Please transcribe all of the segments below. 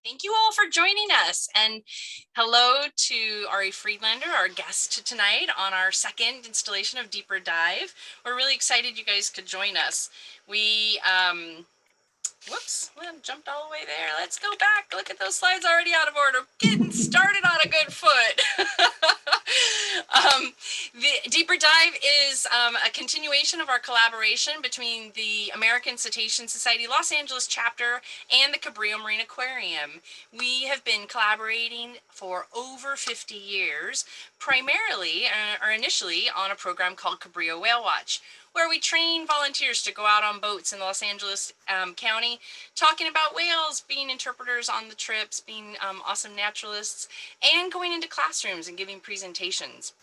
Thank you all for joining us. And hello to Ari Friedlaender, our guest tonight on our second installation of Deeper Dive. We're really excited you guys could join us. We, whoops, well, jumped all the way there. Let's go back. Look at those slides already out of order. Getting started on a good foot. The Deeper Dive is a continuation of our collaboration between the American Cetacean Society Los Angeles chapter and the Cabrillo Marine Aquarium. We have been collaborating for over 50 years, primarily or initially on a program called Cabrillo Whale Watch, where we train volunteers to go out on boats in Los Angeles County, talking about whales, being interpreters on the trips, being awesome naturalists, and going into classrooms and giving presentations.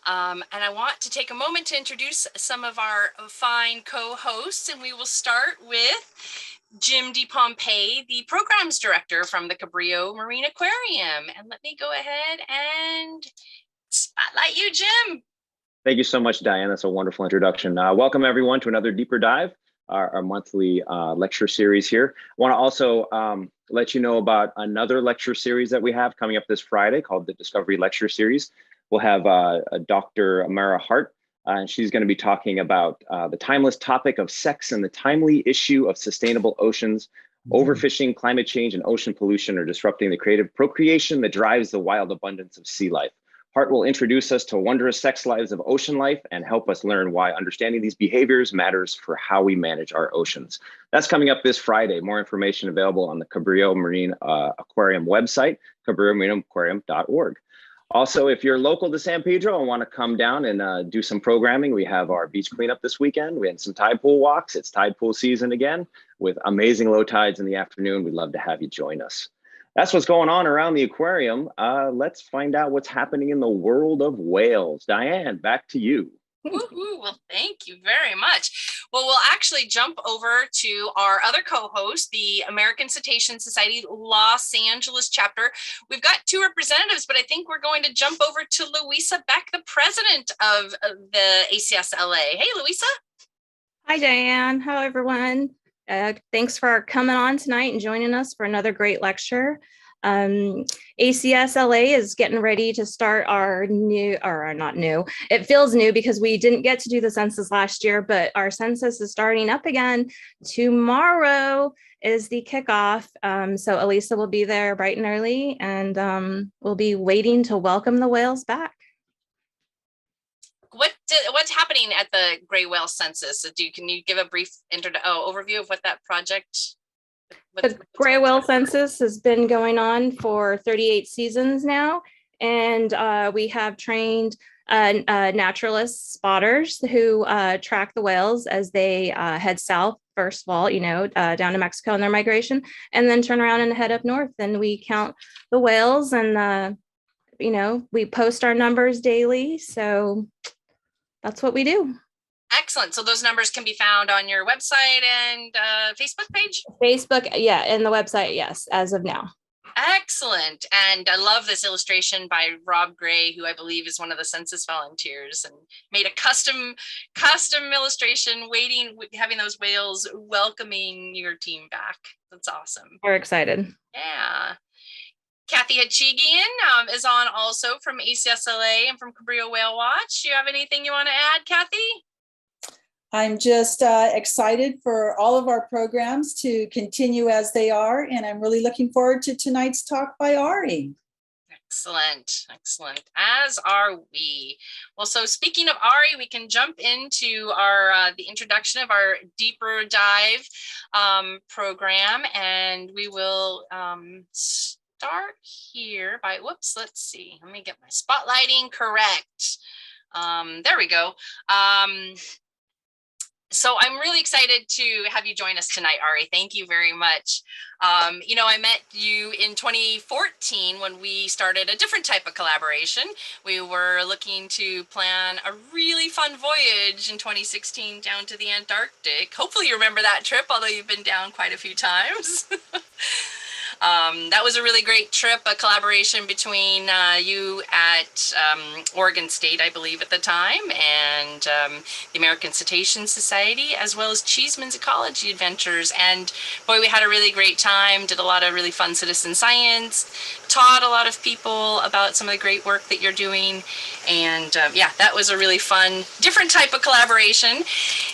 And I want to take a moment to introduce some of our fine co-hosts, and we will start with Jim DePompey, the programs director from the Cabrillo Marine Aquarium. And let me go ahead and spotlight you, Jim. Thank you so much, Diane. That's a wonderful introduction. Welcome everyone to another Deeper Dive, our monthly lecture series here. I want to also let you know about another lecture series that we have coming up this Friday called the Discovery Lecture Series. We'll have Dr. Amara Hart, and she's going to be talking about the timeless topic of sex and the timely issue of sustainable oceans. Overfishing, climate change, and ocean pollution are disrupting the creative procreation that drives the wild abundance of sea life. Hart will introduce us to wondrous sex lives of ocean life and help us learn why understanding these behaviors matters for how we manage our oceans. That's coming up this Friday. More information available on the Cabrillo Marine Aquarium website, cabrillo-aquarium.org. Also, if you're local to San Pedro and want to come down and do some programming, we have our beach cleanup this weekend. We had some tide pool walks. It's tide pool season again with amazing low tides in the afternoon. We'd love to have you join us. That's what's going on around the aquarium. Let's find out what's happening in the world of whales. Diane, back to you. Well, thank you very much. Well, we'll actually jump over to our other co-host, the American Cetacean Society Los Angeles chapter. We've got two representatives, but I think we're going to jump over to Louisa Beck, the president of the ACS-LA. Hey, Louisa. Hi, Diane. Hello, everyone. Thanks for coming on tonight and joining us for another great lecture. ACS-LA is getting ready to start our new, or not new, it feels new because we didn't get to do the census last year, but our census is starting up again. Tomorrow is the kickoff. So Elisa will be there bright and early, and we'll be waiting to welcome the whales back. What's happening at the gray whale census? Can you give a brief overview of what that project? The gray whale census has been going on for 38 seasons now, and we have trained naturalist spotters who track the whales as they head south, first of all, down to Mexico in their migration, and then turn around and head up north. And we count the whales, and we post our numbers daily. So that's what we do. Excellent. So those numbers can be found on your website and Facebook page? Facebook, yeah, and the website, yes, as of now. Excellent. And I love this illustration by Rob Gray, who I believe is one of the census volunteers, and made a custom illustration, having those whales welcoming your team back. That's awesome. We're excited. Yeah. Kathy Hachigian is on also from ACS-LA and from Cabrillo Whale Watch. Do you have anything you want to add, Kathy? I'm just excited for all of our programs to continue as they are, and I'm really looking forward to tonight's talk by Ari. Excellent, excellent, as are we. Well, so speaking of Ari, we can jump into our the introduction of our Deeper Dive program, and we will start here by, whoops, let's see, let me get my spotlighting correct. There we go. So I'm really excited to have you join us tonight, Ari. Thank you very much. I met you in 2014 when we started a different type of collaboration. We were looking to plan a really fun voyage in 2016 down to the Antarctic. Hopefully you remember that trip, although you've been down quite a few times. That was a really great trip, a collaboration between you at Oregon State, I believe at the time, and the American Cetacean Society, as well as Cheeseman's Ecology Adventures. And boy, we had a really great time, did a lot of really fun citizen science, taught a lot of people about some of the great work that you're doing. And yeah, that was a really fun, different type of collaboration.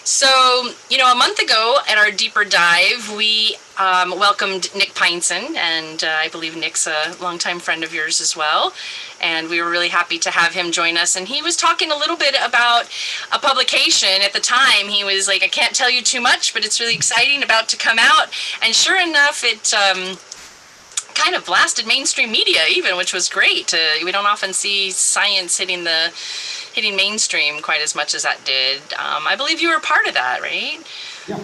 So, you know, a month ago at our deeper dive, we welcomed Nick Pineson, and I believe Nick's a longtime friend of yours as well. And we were really happy to have him join us. And he was talking a little bit about a publication. At the time, he was like, I can't tell you too much, but it's really exciting, about to come out. And sure enough, it kind of blasted mainstream media even, which was great. We don't often see science hitting mainstream quite as much as that did. I believe you were part of that, right? Yeah.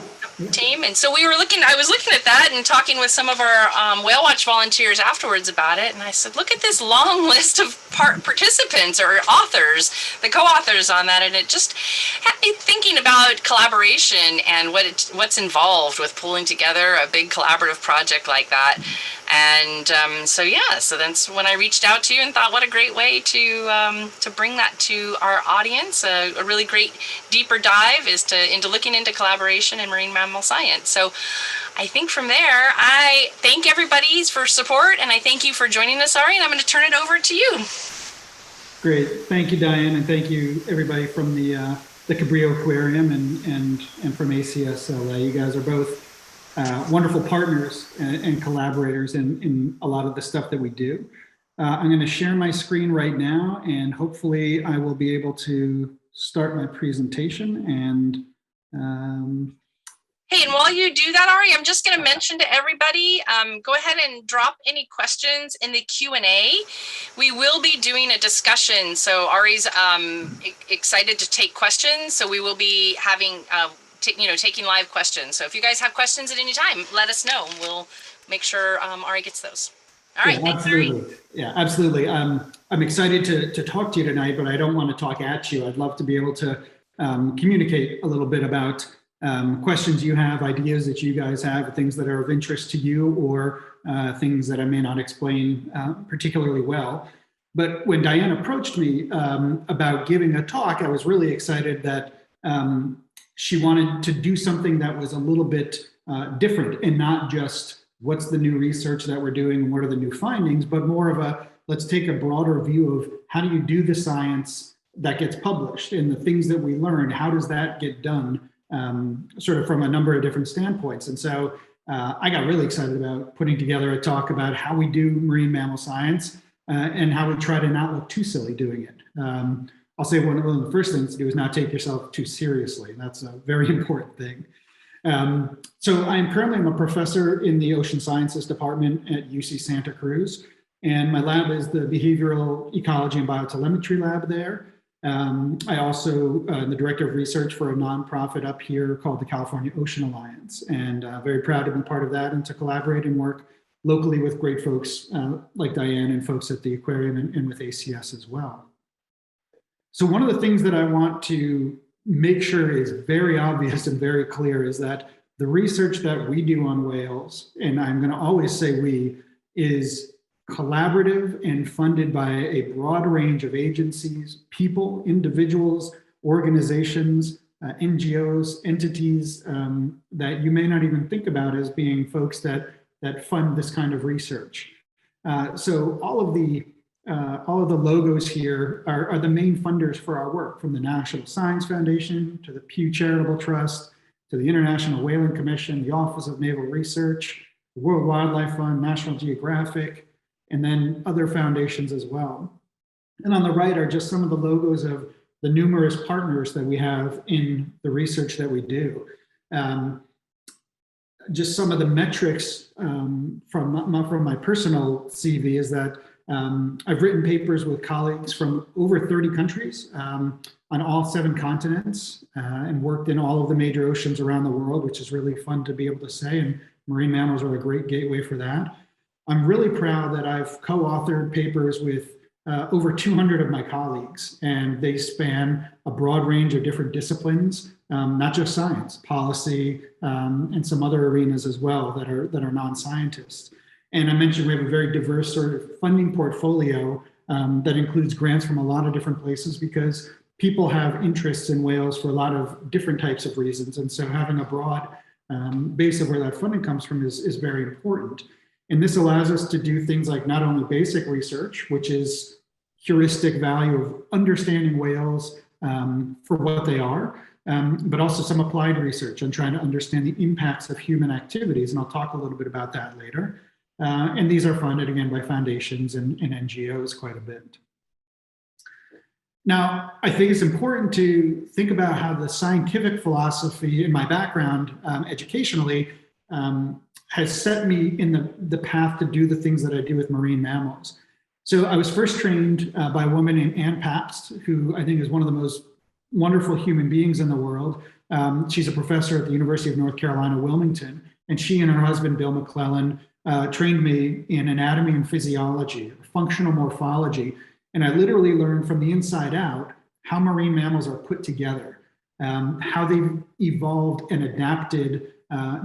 Team. And so I was looking at that and talking with some of our Whale Watch volunteers afterwards about it. And I said, look at this long list of participants or authors, the co-authors on that. And it just had me thinking about collaboration and what's involved with pulling together a big collaborative project like that. And so that's when I reached out to you and thought, what a great way to bring that to our audience. A really great deeper dive is into looking into collaboration in marine mammal science. So I think from there, I thank everybody for support, and I thank you for joining us, Ari, and I'm going to turn it over to you. Great. Thank you, Diane, and thank you everybody from the Cabrillo Aquarium and from ACSLA. You guys are both wonderful partners and collaborators in a lot of the stuff that we do. I'm going to share my screen right now, and hopefully I will be able to start my presentation. And hey, and while you do that, Ari, I'm just going to mention to everybody, go ahead and drop any questions in the Q&A. We will be doing a discussion. So Ari's excited to take questions. So we will be having, taking live questions. So if you guys have questions at any time, let us know. We'll make sure Ari gets those. All right, yeah, thanks, Ari. Yeah, absolutely. I'm excited to talk to you tonight, but I don't want to talk at you. I'd love to be able to communicate a little bit about questions you have, ideas that you guys have, things that are of interest to you, or things that I may not explain particularly well. But when Diane approached me about giving a talk, I was really excited that she wanted to do something that was a little bit different, and not just what's the new research that we're doing and what are the new findings, but more of a, let's take a broader view of how do you do the science that gets published, and the things that we learn, how does that get done, sort of from a number of different standpoints. And so I got really excited about putting together a talk about how we do marine mammal science and how we try to not look too silly doing it. I'll say one of the first things to do is not take yourself too seriously. That's a very important thing. So I'm currently a professor in the Ocean Sciences Department at UC Santa Cruz, and my lab is the Behavioral Ecology and Biotelemetry lab there. I also am the director of research for a nonprofit up here called the California Ocean Alliance, and very proud to be part of that and to collaborate and work locally with great folks like Diane and folks at the aquarium and with ACS as well. So one of the things that I want to make sure is very obvious and very clear is that the research that we do on whales, and I'm going to always say we, is collaborative and funded by a broad range of agencies, people, individuals, organizations, NGOs, entities that you may not even think about as being folks that fund this kind of research. So all of the logos here are the main funders for our work, from the National Science Foundation to the Pew Charitable Trust to the International Whaling Commission, the Office of Naval Research, the World Wildlife Fund, National Geographic, and then other foundations as well. And on the right are just some of the logos of the numerous partners that we have in the research that we do. Just some of the metrics from my personal CV is that I've written papers with colleagues from over 30 countries on all 7 continents and worked in all of the major oceans around the world, which is really fun to be able to say, and marine mammals are a great gateway for that. I'm really proud that I've co-authored papers with over 200 of my colleagues, and they span a broad range of different disciplines, not just science, policy, and some other arenas as well that are non-scientists. And I mentioned we have a very diverse sort of funding portfolio that includes grants from a lot of different places because people have interests in whales for a lot of different types of reasons. And so having a broad base of where that funding comes from is very important. And this allows us to do things like not only basic research, which is heuristic value of understanding whales for what they are, but also some applied research on trying to understand the impacts of human activities. And I'll talk a little bit about that later. And these are funded again by foundations and NGOs quite a bit. Now, I think it's important to think about how the scientific philosophy in my background educationally has set me in the path to do the things that I do with marine mammals. So I was first trained by a woman named Ann Pabst, who I think is one of the most wonderful human beings in the world. She's a professor at the University of North Carolina, Wilmington, and she and her husband, Bill McClellan, trained me in anatomy and physiology, functional morphology. And I literally learned from the inside out how marine mammals are put together, how they've evolved and adapted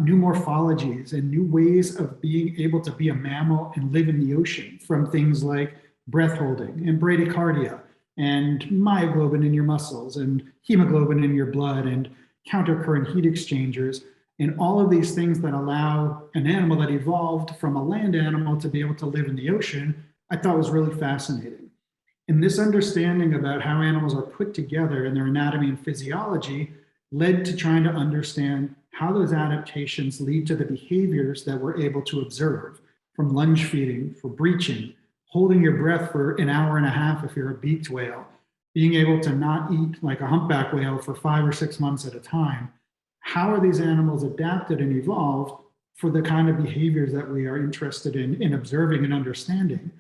new morphologies and new ways of being able to be a mammal and live in the ocean, from things like breath holding and bradycardia and myoglobin in your muscles and hemoglobin in your blood and countercurrent heat exchangers, and all of these things that allow an animal that evolved from a land animal to be able to live in the ocean, I thought was really fascinating. And this understanding about how animals are put together in their anatomy and physiology led to trying to understand how those adaptations lead to the behaviors that we're able to observe, from lunge feeding, for breaching, holding your breath for an hour and a half if you're a beaked whale, being able to not eat like a humpback whale for 5 or 6 months at a time. How are these animals adapted and evolved for the kind of behaviors that we are interested in observing and understanding?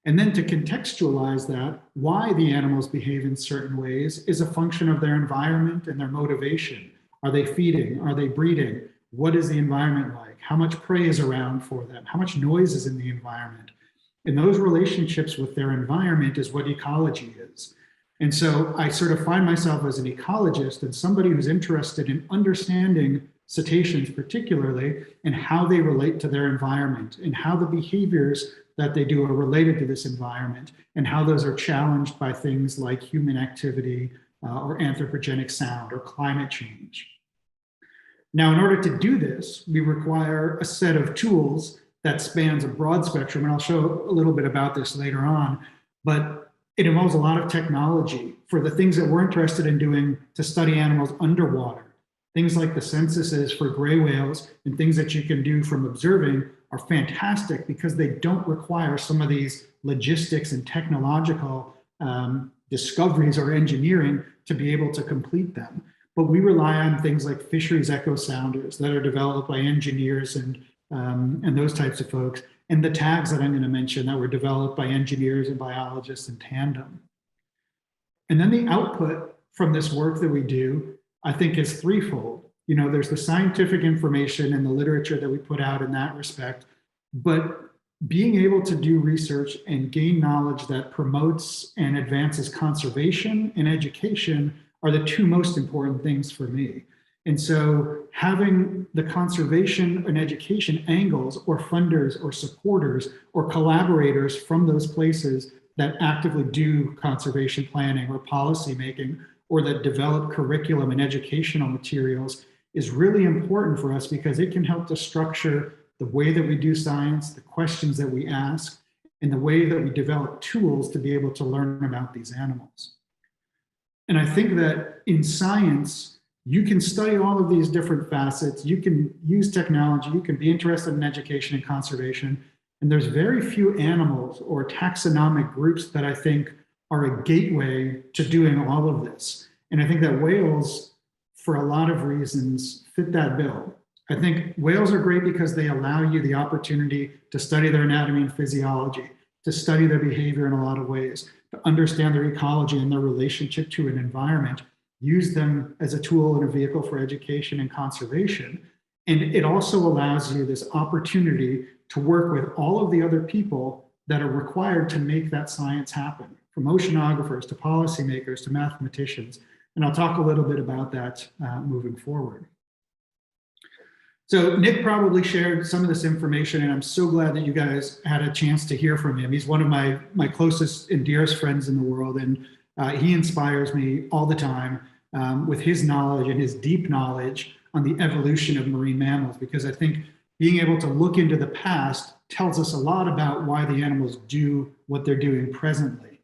And then to contextualize that, why the animals behave in certain ways is a function of their environment and their motivation. Are they feeding? Are they breeding? What is the environment like? How much prey is around for them? How much noise is in the environment? And those relationships with their environment is what ecology is. And so I sort of find myself as an ecologist and somebody who's interested in understanding cetaceans particularly and how they relate to their environment and how the behaviors that they do are related to this environment and how those are challenged by things like human activity or anthropogenic sound or climate change. Now, in order to do this, we require a set of tools that spans a broad spectrum, and I'll show a little bit about this later on, but it involves a lot of technology for the things that we're interested in doing to study animals underwater. Things like the censuses for gray whales and things that you can do from observing are fantastic because they don't require some of these logistics and technological discoveries or engineering to be able to complete them. But we rely on things like fisheries echo sounders that are developed by engineers and those types of folks, and the tags that I'm going to mention that were developed by engineers and biologists in tandem. And then the output from this work that we do, I think, is threefold. You know, there's the scientific information and the literature that we put out in that respect, but being able to do research and gain knowledge that promotes and advances conservation and education are the two most important things for me. And so having the conservation and education angles or funders or supporters or collaborators from those places that actively do conservation planning or policy making or that develop curriculum and educational materials is really important for us because it can help to structure the way that we do science, the questions that we ask, and the way that we develop tools to be able to learn about these animals. And I think that in science, you can study all of these different facets, you can use technology, you can be interested in education and conservation, and there's very few animals or taxonomic groups that I think are a gateway to doing all of this. And I think that whales, for a lot of reasons, fit that bill. I think whales are great because they allow you the opportunity to study their anatomy and physiology, to study their behavior in a lot of ways, to understand their ecology and their relationship to an environment, use them as a tool and a vehicle for education and conservation. And it also allows you this opportunity to work with all of the other people that are required to make that science happen, from oceanographers to policymakers to mathematicians. And I'll talk a little bit about that moving forward. So Nick probably shared some of this information, and I'm so glad that you guys had a chance to hear from him. He's one of my closest and dearest friends in the world, and he inspires me all the time with his knowledge and his deep knowledge on the evolution of marine mammals, because I think being able to look into the past tells us a lot about why the animals do what they're doing presently.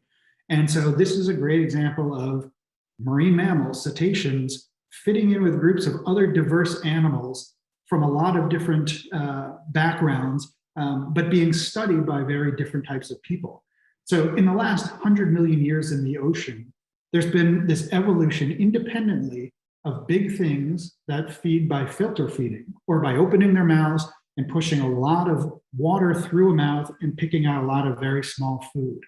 And so this is a great example of marine mammals, cetaceans, fitting in with groups of other diverse animals from a lot of different backgrounds, but being studied by very different types of people. So in the last 100 million years in the ocean, there's been this evolution independently of big things that feed by filter feeding, or by opening their mouths and pushing a lot of water through a mouth and picking out a lot of very small food.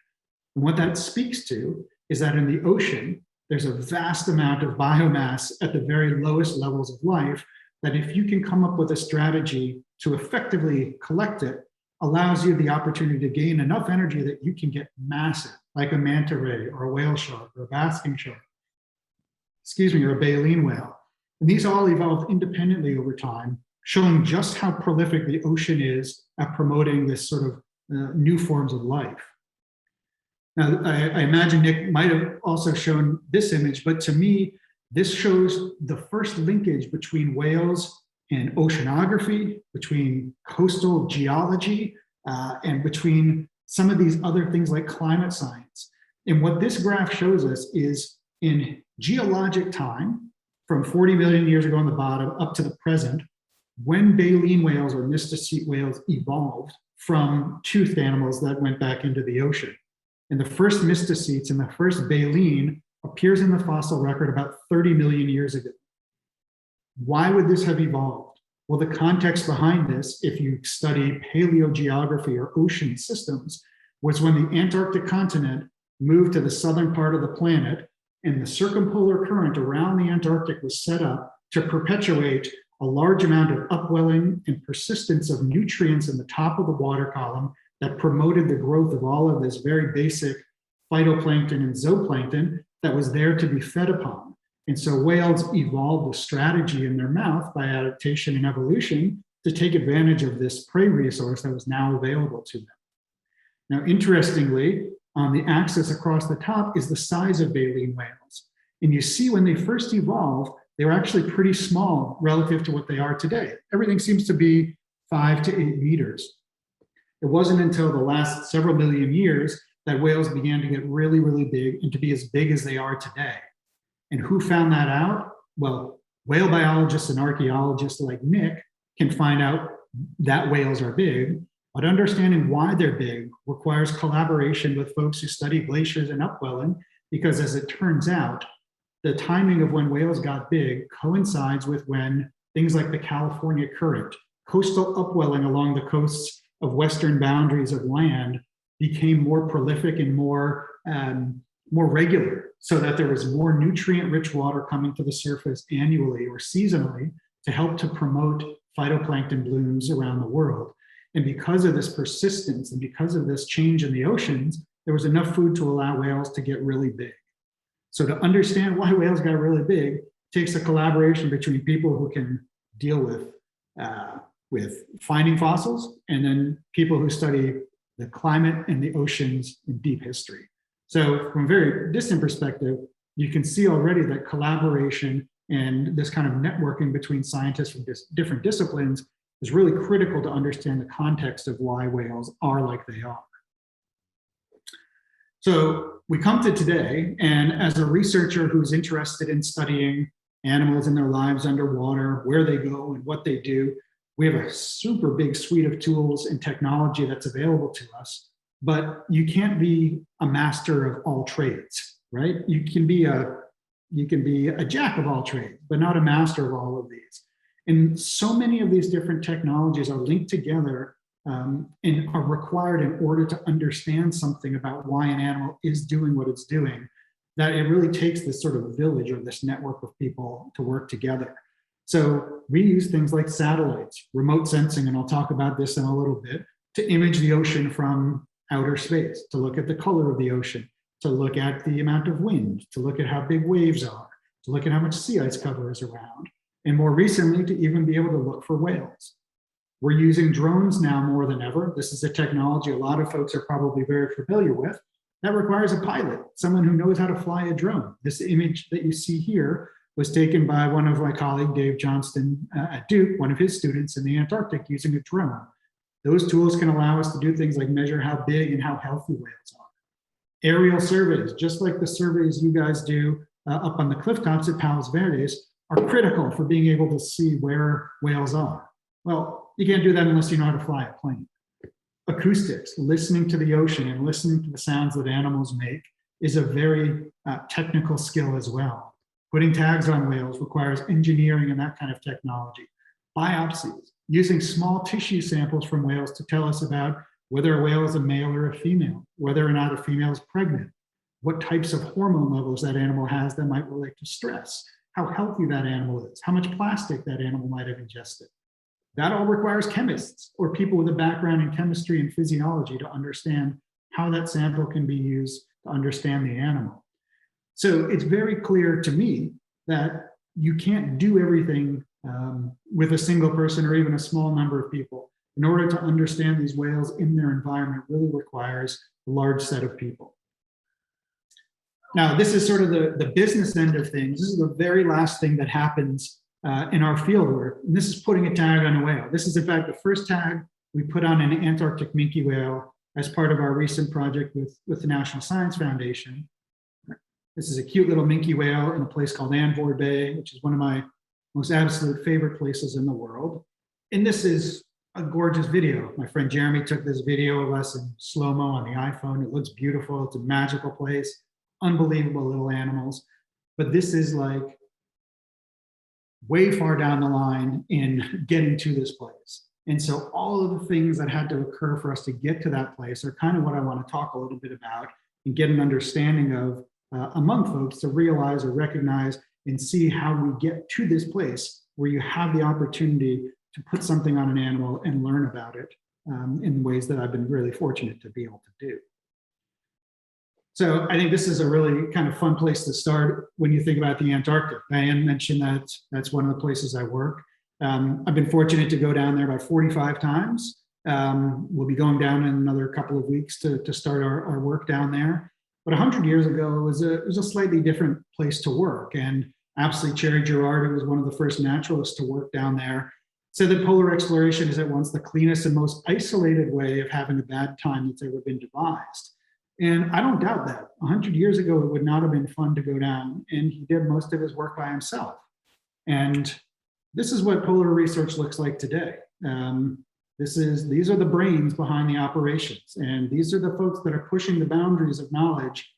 And what that speaks to is that in the ocean, there's a vast amount of biomass at the very lowest levels of life, that if you can come up with a strategy to effectively collect it, allows you the opportunity to gain enough energy that you can get massive, like a manta ray or a whale shark or a basking shark, or a baleen whale. And these all evolved independently over time, showing just how prolific the ocean is at promoting this sort of new forms of life. Now, I imagine Nick might have also shown this image, but to me, this shows the first linkage between whales and oceanography, between coastal geology, and between some of these other things like climate science. And what this graph shows us is in geologic time, from 40 million years ago on the bottom up to the present, when baleen whales or mysticete whales evolved from toothed animals that went back into the ocean. And the first mysticetes and the first baleen appears in the fossil record about 30 million years ago. Why would this have evolved? Well, the context behind this, if you study paleogeography or ocean systems, was when the Antarctic continent moved to the southern part of the planet, and the circumpolar current around the Antarctic was set up to perpetuate a large amount of upwelling and persistence of nutrients in the top of the water column that promoted the growth of all of this very basic phytoplankton and zooplankton that was there to be fed upon. And so whales evolved a strategy in their mouth by adaptation and evolution to take advantage of this prey resource that was now available to them. Now, interestingly, on the axis across the top is the size of baleen whales. And you see when they first evolved, they were actually pretty small relative to what they are today. Everything seems to be 5 to 8 meters. It wasn't until the last several million years that whales began to get really, really big and to be as big as they are today. And who found that out? Well, whale biologists and archaeologists like Nick can find out that whales are big, but understanding why they're big requires collaboration with folks who study glaciers and upwelling, because as it turns out, the timing of when whales got big coincides with when things like the California current, coastal upwelling along the coasts of western boundaries of land, became more prolific and more regular, so that there was more nutrient-rich water coming to the surface annually or seasonally to help to promote phytoplankton blooms around the world. And because of this persistence and because of this change in the oceans, there was enough food to allow whales to get really big. So to understand why whales got really big takes a collaboration between people who can deal with finding fossils, and then people who study the climate and the oceans in deep history. So from a very distant perspective, you can see already that collaboration and this kind of networking between scientists from different disciplines is really critical to understand the context of why whales are like they are. So we come to today, and as a researcher who's interested in studying animals and their lives underwater, where they go and what they do, we have a super big suite of tools and technology that's available to us, but you can't be a master of all trades, right? You can be a jack of all trades, but not a master of all of these. And so many of these different technologies are linked together and are required in order to understand something about why an animal is doing what it's doing, that it really takes this sort of village or this network of people to work together. So we use things like satellites, remote sensing, and I'll talk about this in a little bit, to image the ocean from outer space, to look at the color of the ocean, to look at the amount of wind, to look at how big waves are, to look at how much sea ice cover is around. and more recently to even be able to look for whales. We're using drones now more than ever. This is a technology a lot of folks are probably very familiar with. That requires a pilot, someone who knows how to fly a drone. This image that you see here was taken by one of my colleague, Dave Johnston at Duke, one of his students in the Antarctic using a drone. Those tools can allow us to do things like measure how big and how healthy whales are. Aerial surveys, just like the surveys you guys do up on the cliff tops at Palos Verdes, are critical for being able to see where whales are. Well, you can't do that unless you know how to fly a plane. Acoustics, listening to the ocean and listening to the sounds that animals make is a very technical skill as well. Putting tags on whales requires engineering and that kind of technology. Biopsies, using small tissue samples from whales to tell us about whether a whale is a male or a female, whether or not a female is pregnant, what types of hormone levels that animal has that might relate to stress, how healthy that animal is, how much plastic that animal might have ingested. That all requires chemists or people with a background in chemistry and physiology to understand how that sample can be used to understand the animal. So it's very clear to me that you can't do everything with a single person or even a small number of people. In order to understand these whales in their environment really requires a large set of people. Now, this is sort of the business end of things. This is the very last thing that happens in our field work, and this is putting a tag on a whale. This is in fact the first tag we put on an Antarctic minke whale as part of our recent project with the National Science Foundation. This is a cute little minke whale in a place called Anvor Bay, which is one of my most absolute favorite places in the world. And this is a gorgeous video. My friend Jeremy took this video of us in slow-mo on the iPhone. It looks beautiful. It's a magical place, unbelievable little animals. But this is like way far down the line in getting to this place. And so all of the things that had to occur for us to get to that place are kind of what I want to talk a little bit about and get an understanding of among folks to realize or recognize and see how we get to this place where you have the opportunity to put something on an animal and learn about it in ways that I've been really fortunate to be able to do. So I think this is a really kind of fun place to start when you think about the Antarctic. Diane mentioned that that's one of the places I work. I've been fortunate to go down there about 45 times. We'll be going down in another couple of weeks to start our work down there. But 100 years ago, it was a slightly different place to work. And absolutely, Cherry Gerard, who was one of the first naturalists to work down there, said that polar exploration is at once the cleanest and most isolated way of having a bad time that's ever been devised. And I don't doubt that. 100 years ago, it would not have been fun to go down, and he did most of his work by himself. And this is what polar research looks like today. These are the brains behind the operations, and these are the folks that are pushing the boundaries of knowledge,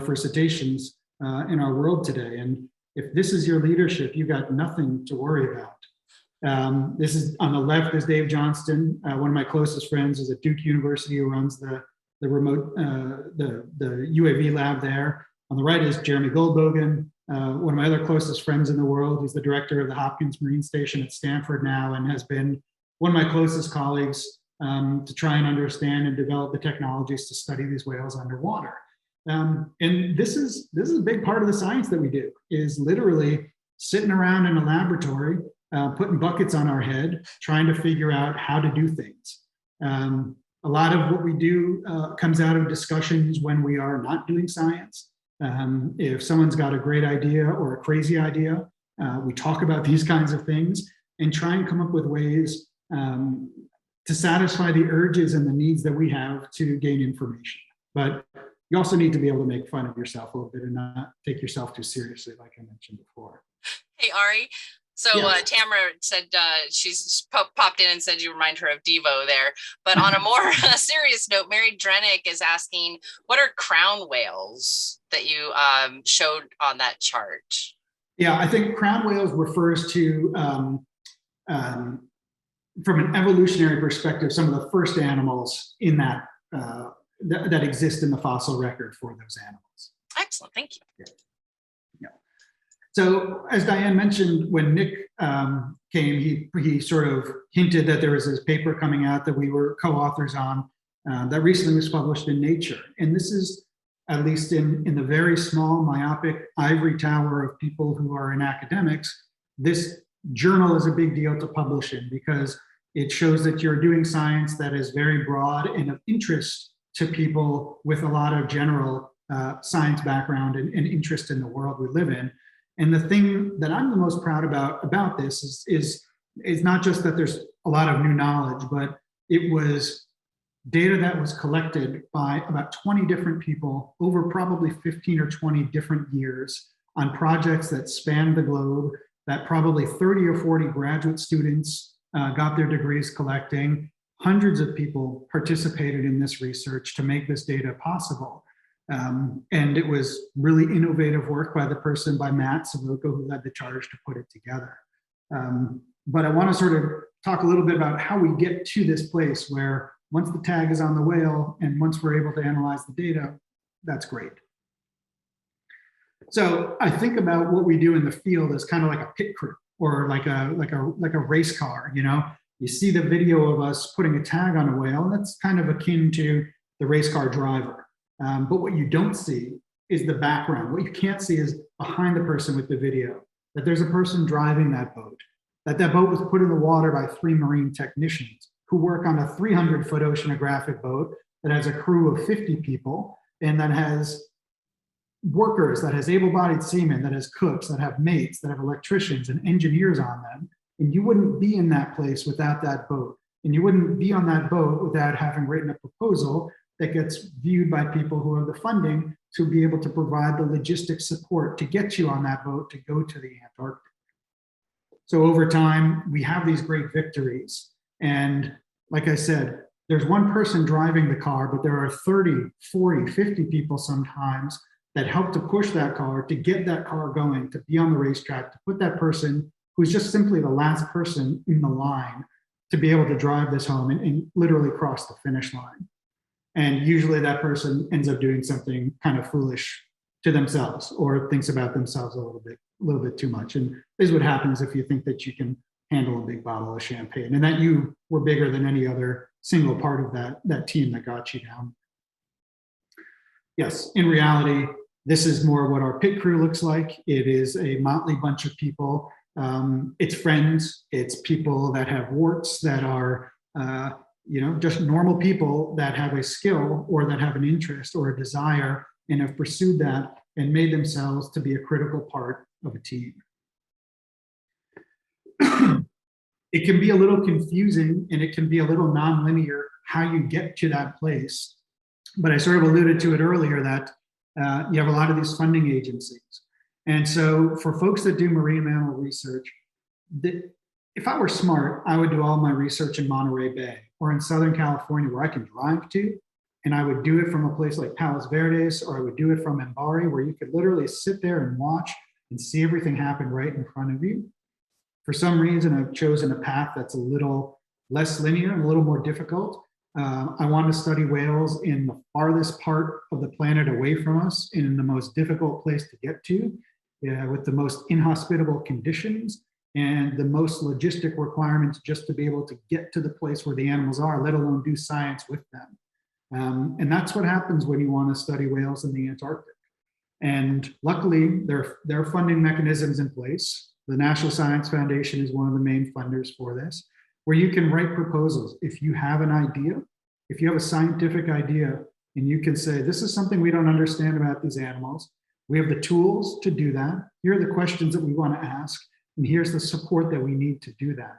for cetaceans in our world today. And if this is your leadership, you've got nothing to worry about. This is on the left is Dave Johnston, one of my closest friends, is at Duke University, who runs the remote, the UAV lab there. On the right is Jeremy Goldbogen, one of my other closest friends in the world. He's the director of the Hopkins Marine Station at Stanford now, and has been one of my closest colleagues to try and understand and develop the technologies to study these whales underwater. And this is a big part of the science that we do, is literally sitting around in a laboratory, putting buckets on our head, trying to figure out how to do things. A lot of what we do comes out of discussions when we are not doing science. If someone's got a great idea or a crazy idea, we talk about these kinds of things and try and come up with ways to satisfy the urges and the needs that we have to gain information. But you also need to be able to make fun of yourself a little bit and not take yourself too seriously, like I mentioned before. Hey, Ari. So yes. Tamara said she's popped in and said you remind her of Devo there. But on a more serious note, Mary Drenick is asking, what are crown whales that you showed on that chart? Yeah, I think crown whales refers to, from an evolutionary perspective, some of the first animals in that that exist in the fossil record for those animals. Excellent, thank you. Yeah. So as Diane mentioned, when Nick came, he sort of hinted that there was this paper coming out that we were co-authors on that recently was published in Nature. And this is, at least in the very small myopic ivory tower of people who are in academics, this journal is a big deal to publish in because it shows that you're doing science that is very broad and of interest to people with a lot of general science background and interest in the world we live in. And the thing that I'm the most proud about this is not just that there's a lot of new knowledge, but it was data that was collected by about 20 different people over probably 15 or 20 different years on projects that spanned the globe, that probably 30 or 40 graduate students got their degrees collecting. Hundreds of people participated in this research to make this data possible. And it was really innovative work by Matt Savoco, who led the charge to put it together. But I want to sort of talk a little bit about how we get to this place where once the tag is on the whale and once we're able to analyze the data, that's great. So I think about what we do in the field as kind of like a pit crew or like a race car. You know, you see the video of us putting a tag on a whale, and that's kind of akin to the race car driver. But what you don't see is the background. What you can't see is behind the person with the video, that there's a person driving that boat, that boat was put in the water by 3 marine technicians who work on a 300-foot oceanographic boat that has a crew of 50 people and that has workers, that has able-bodied seamen, that has cooks, that have mates, that have electricians and engineers on them. And you wouldn't be in that place without that boat. And you wouldn't be on that boat without having written a proposal that gets viewed by people who have the funding to be able to provide the logistic support to get you on that boat to go to the Antarctic. So over time, we have these great victories. And like I said, there's one person driving the car, but there are 30, 40, 50 people sometimes that help to push that car, to get that car going, to be on the racetrack, to put that person who's just simply the last person in the line to be able to drive this home and literally cross the finish line. And usually that person ends up doing something kind of foolish to themselves or thinks about themselves a little bit too much. And this is what happens if you think that you can handle a big bottle of champagne and that you were bigger than any other single part of that team that got you down. Yes, in reality, this is more what our pit crew looks like. It is a motley bunch of people. It's friends, it's people that have warts, that are just normal people that have a skill or that have an interest or a desire and have pursued that and made themselves to be a critical part of a team. It can be a little confusing and it can be a little nonlinear how you get to that place. But I sort of alluded to it earlier that you have a lot of these funding agencies. And so for folks that do marine mammal research, if I were smart, I would do all my research in Monterey Bay or in Southern California where I can drive to, and I would do it from a place like Palos Verdes, or I would do it from Mbari, where you could literally sit there and watch and see everything happen right in front of you. For some reason, I've chosen a path that's a little less linear and a little more difficult. I want to study whales in the farthest part of the planet away from us, in the most difficult place to get to, with the most inhospitable conditions and the most logistic requirements just to be able to get to the place where the animals are, let alone do science with them. And that's what happens when you want to study whales in the Antarctic. And luckily, there are funding mechanisms in place. The National Science Foundation is one of the main funders for this, where you can write proposals. If you have an idea, if you have a scientific idea, and you can say, this is something we don't understand about these animals, we have the tools to do that. Here are the questions that we want to ask, and here's the support that we need to do that.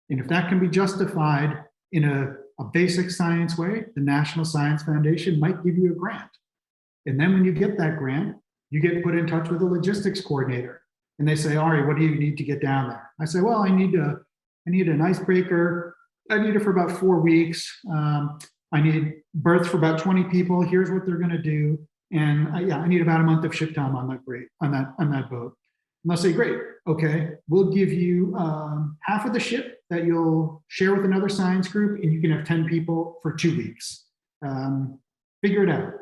And if that can be justified in a basic science way, the National Science Foundation might give you a grant. And then when you get that grant, you get put in touch with a logistics coordinator. And they say, Ari, what do you need to get down there? I say, well, I need an icebreaker. I need it for about 4 weeks. I need berths for about 20 people. Here's what they're going to do. And I need about a month of ship time on that boat. And they'll say, great, okay, we'll give you half of the ship that you'll share with another science group, and you can have 10 people for 2 weeks. Figure it out.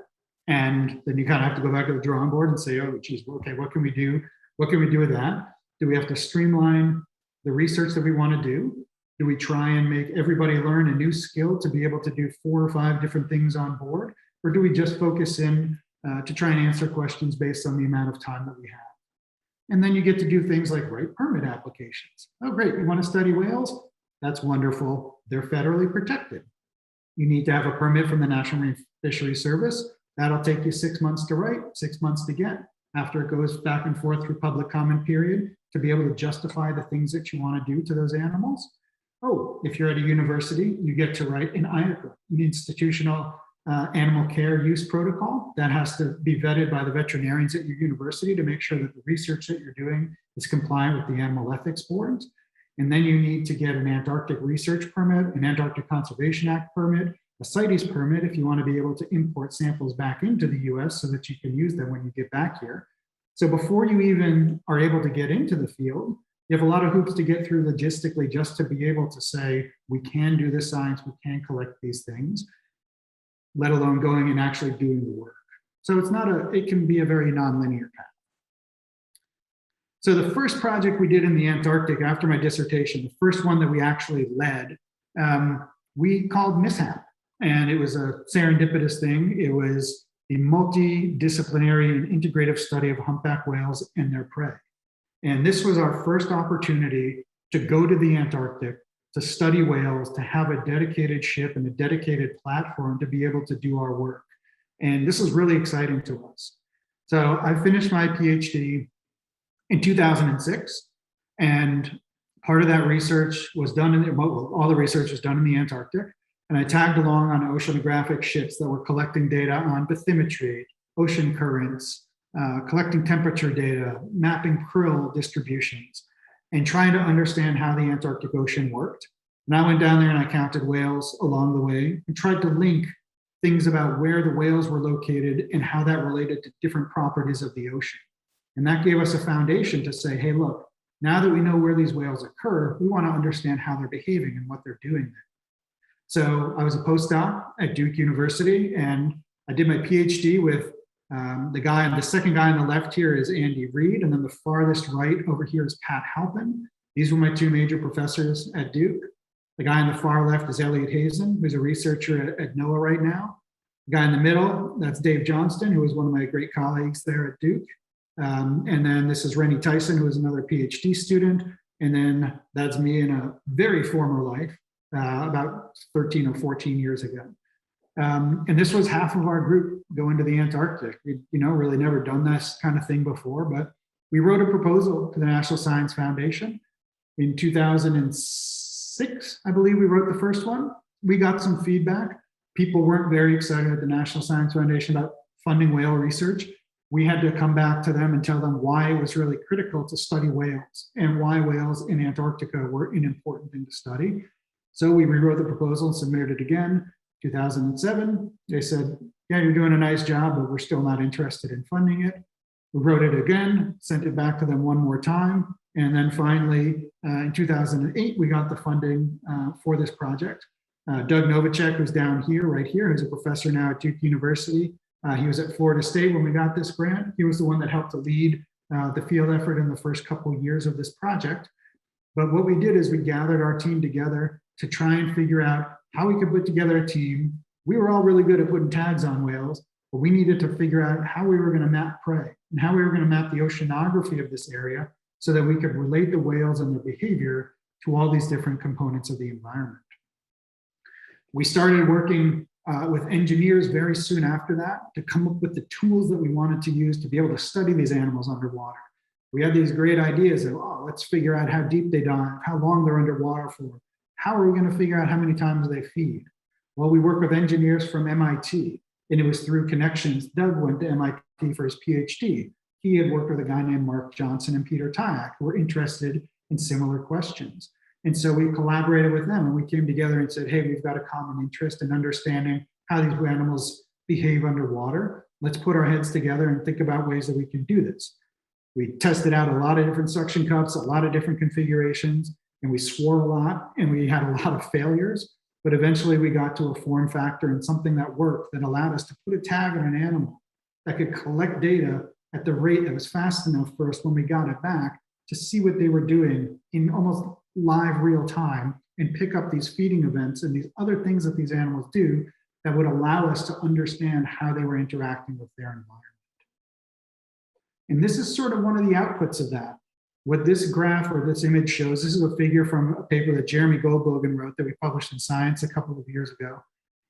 And then you kind of have to go back to the drawing board and say, oh, geez, okay, what can we do? What can we do with that? Do we have to streamline the research that we want to do? Do we try and make everybody learn a new skill to be able to do 4 or 5 different things on board? Or do we just focus in to try and answer questions based on the amount of time that we have? And then you get to do things like write permit applications. Oh, great, you want to study whales? That's wonderful. They're federally protected. You need to have a permit from the National Marine Fisheries Service. That'll take you 6 months to write, 6 months to get. After it goes back and forth through public comment period to be able to justify the things that you want to do to those animals. Oh, if you're at a university, you get to write an IAPA, an institutional animal care use protocol. That has to be vetted by the veterinarians at your university to make sure that the research that you're doing is compliant with the animal ethics boards. And then you need to get an Antarctic research permit, an Antarctic Conservation Act permit, a CITES permit if you want to be able to import samples back into the US so that you can use them when you get back here. So before you even are able to get into the field, you have a lot of hoops to get through logistically just to be able to say, we can do this science, we can collect these things, let alone going and actually doing the work. So it can be a very nonlinear path. So the first project we did in the Antarctic after my dissertation, the first one that we actually led, we called MISHAP. And it was a serendipitous thing. It was the multidisciplinary and integrative study of humpback whales and their prey. And this was our first opportunity to go to the Antarctic, to study whales, to have a dedicated ship and a dedicated platform to be able to do our work. And this was really exciting to us. So I finished my PhD in 2006, and part of that research was done all the research was done in the Antarctic. And I tagged along on oceanographic ships that were collecting data on bathymetry, ocean currents, collecting temperature data, mapping krill distributions, and trying to understand how the Antarctic Ocean worked. And I went down there and I counted whales along the way and tried to link things about where the whales were located and how that related to different properties of the ocean. And that gave us a foundation to say, hey, look, now that we know where these whales occur, we want to understand how they're behaving and what they're doing there. So I was a postdoc at Duke University, and I did my PhD with the second guy on the left here is Andy Reid, and then the farthest right over here is Pat Halpin. These were my two major professors at Duke. The guy on the far left is Elliot Hazen, who's a researcher at NOAA right now. The guy in the middle, that's Dave Johnston, who is one of my great colleagues there at Duke. And then this is Rennie Tyson, who is another PhD student. And then that's me in a very former life, about 13 or 14 years ago. And this was half of our group going to the Antarctic. We'd, really never done this kind of thing before, but we wrote a proposal to the National Science Foundation in 2006. I believe we wrote the first one. We got some feedback. People weren't very excited at the National Science Foundation about funding whale research. We had to come back to them and tell them why it was really critical to study whales and why whales in Antarctica were an important thing to study. So we rewrote the proposal and submitted it again. 2007, they said, yeah, you're doing a nice job, but we're still not interested in funding it. We wrote it again, sent it back to them one more time. And then finally, in 2008, we got the funding for this project. Doug Novacek, who's down here, right here, who's a professor now at Duke University. He was at Florida State when we got this grant. He was the one that helped to lead the field effort in the first couple of years of this project. But what we did is we gathered our team together to try and figure out how we could put together a team. We were all really good at putting tags on whales, but we needed to figure out how we were going to map prey and how we were going to map the oceanography of this area so that we could relate the whales and their behavior to all these different components of the environment. We started working with engineers very soon after that to come up with the tools that we wanted to use to be able to study these animals underwater. We had these great ideas of, let's figure out how deep they dive, how long they're underwater for. How are we going to figure out how many times they feed? Well, we work with engineers from MIT, and it was through connections. Doug went to MIT for his PhD. He had worked with a guy named Mark Johnson and Peter Tyak, who were interested in similar questions. And so we collaborated with them, and we came together and said, hey, we've got a common interest in understanding how these animals behave underwater. Let's put our heads together and think about ways that we can do this. We tested out a lot of different suction cups, a lot of different configurations, and we swore a lot, and we had a lot of failures, but eventually we got to a form factor and something that worked that allowed us to put a tag on an animal that could collect data at the rate that was fast enough for us when we got it back to see what they were doing in almost live real time and pick up these feeding events and these other things that these animals do that would allow us to understand how they were interacting with their environment. And this is sort of one of the outputs of that. What this graph or this image shows, this is a figure from a paper that Jeremy Goldbogen wrote that we published in Science a couple of years ago.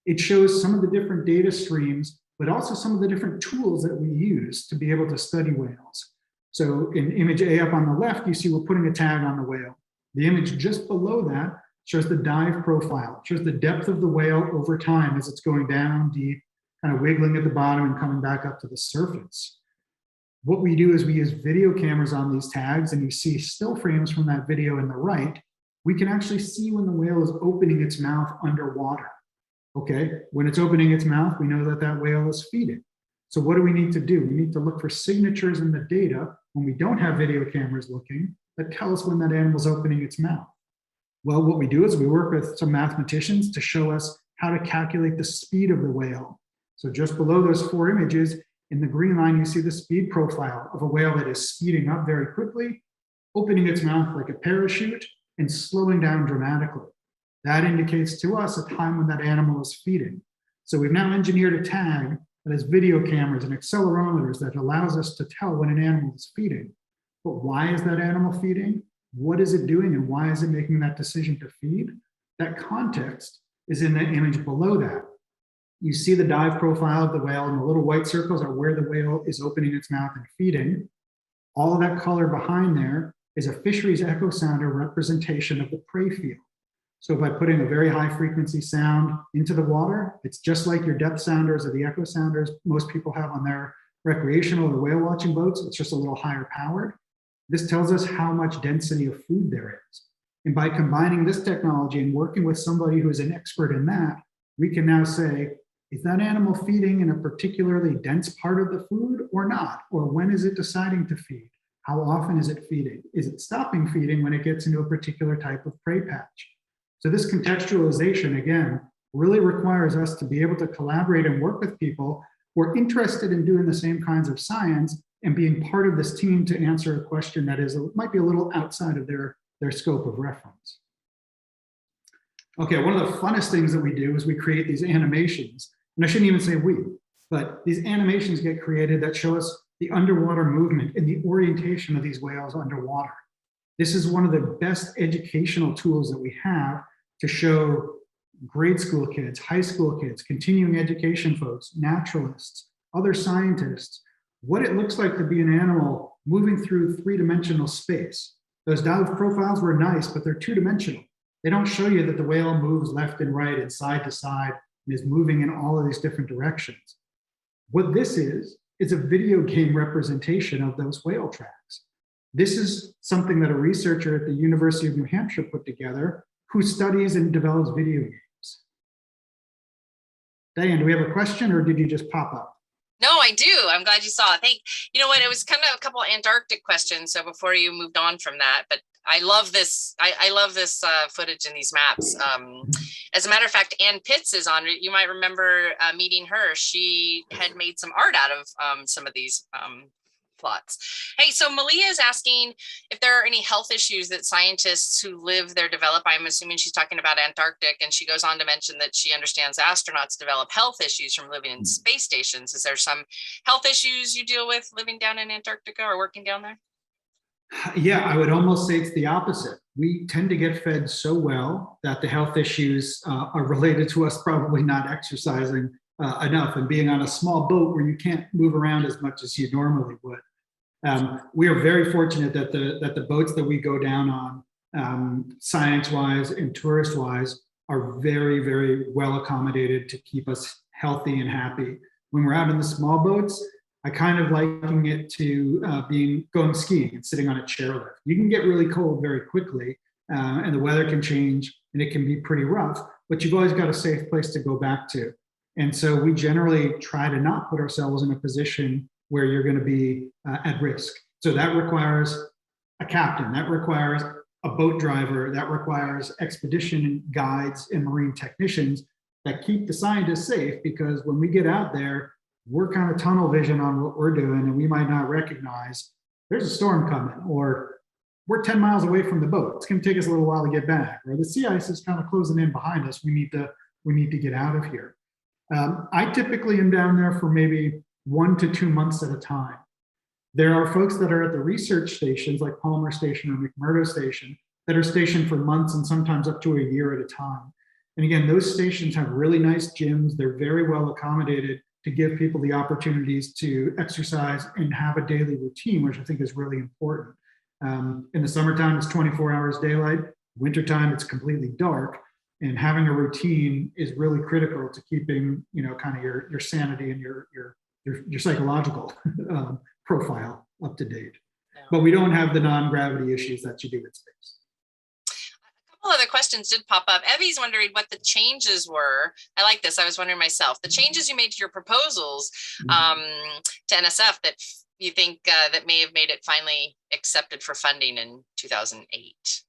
It shows some of the different data streams, but also some of the different tools that we use to be able to study whales. So in image A up on the left, you see we're putting a tag on the whale. The image just below that shows the dive profile, it shows the depth of the whale over time as it's going down deep, kind of wiggling at the bottom and coming back up to the surface. What we do is we use video cameras on these tags, and you see still frames from that video in the right. We can actually see when the whale is opening its mouth underwater. Okay, when it's opening its mouth, we know that that whale is feeding. So what do we need to do? We need to look for signatures in the data when we don't have video cameras looking that tell us when that animal's opening its mouth. Well, what we do is we work with some mathematicians to show us how to calculate the speed of the whale. So just below those 4 images, in the green line, you see the speed profile of a whale that is speeding up very quickly, opening its mouth like a parachute, and slowing down dramatically. That indicates to us a time when that animal is feeding. So we've now engineered a tag that has video cameras and accelerometers that allows us to tell when an animal is feeding. But why is that animal feeding? What is it doing, and why is it making that decision to feed? That context is in the image below that. You see the dive profile of the whale, and the little white circles are where the whale is opening its mouth and feeding. All of that color behind there is a fisheries echo sounder representation of the prey field. So by putting a very high frequency sound into the water, it's just like your depth sounders or the echo sounders most people have on their recreational or whale watching boats. It's just a little higher powered. This tells us how much density of food there is. And by combining this technology and working with somebody who is an expert in that, we can now say, is that animal feeding in a particularly dense part of the food or not? Or when is it deciding to feed? How often is it feeding? Is it stopping feeding when it gets into a particular type of prey patch? So this contextualization, again, really requires us to be able to collaborate and work with people who are interested in doing the same kinds of science and being part of this team to answer a question that might be a little outside of their scope of reference. Okay, one of the funnest things that we do is we create these animations. And I shouldn't even say we, but these animations get created that show us the underwater movement and the orientation of these whales underwater. This is one of the best educational tools that we have to show grade school kids, high school kids, continuing education folks, naturalists, other scientists, what it looks like to be an animal moving through 3-dimensional space. Those dive profiles were nice, but they're 2-dimensional. They don't show you that the whale moves left and right and side to side and is moving in all of these different directions. What this is a video game representation of those whale tracks. This is something that a researcher at the University of New Hampshire put together who studies and develops video games. Diane, do we have a question or did you just pop up? No, I do. I'm glad you saw it. You know what? It was kind of a couple Antarctic questions. So before you moved on from that, but I love this. I love this footage in these maps. As a matter of fact, Ann Pitts is on it. You might remember meeting her. She had made some art out of some of these plots. Hey, so Malia is asking if there are any health issues that scientists who live there develop. I'm assuming she's talking about Antarctic, and she goes on to mention that she understands astronauts develop health issues from living in space stations. Is there some health issues you deal with living down in Antarctica or working down there? Yeah, I would almost say it's the opposite. We tend to get fed so well that the health issues are related to us probably not exercising enough and being on a small boat where you can't move around as much as you normally would. We are very fortunate that the boats that we go down on, science-wise and tourist-wise, are very, very well accommodated to keep us healthy and happy. When we're out in the small boats, I kind of liking it to going skiing and sitting on a chairlift. You can get really cold very quickly, and the weather can change, and it can be pretty rough, but you've always got a safe place to go back to. And so we generally try to not put ourselves in a position where you're going to be at risk. So that requires a captain, that requires a boat driver, that requires expedition guides and marine technicians that keep the scientists safe, because when we get out there, we're kind of tunnel vision on what we're doing, and we might not recognize there's a storm coming, or we're 10 miles away from the boat. It's going to take us a little while to get back, or the sea ice is kind of closing in behind us. We need to get out of here. I typically am down there for maybe 1 to 2 months at a time. There are folks that are at the research stations like Palmer Station or McMurdo Station that are stationed for months and sometimes up to a year at a time. And again, those stations have really nice gyms. They're very well accommodated to give people the opportunities to exercise and have a daily routine, which I think is really important. In the summertime, it's 24 hours daylight. Wintertime, it's completely dark. And having a routine is really critical to keeping, kind of your sanity and your psychological profile up to date. Yeah. But we don't have the non-gravity issues that you do at space. A couple other questions did pop up. Evie's wondering what the changes were. I like this. I was wondering myself. The changes you made to your proposals to NSF that you think that may have made it finally accepted for funding in 2008. It's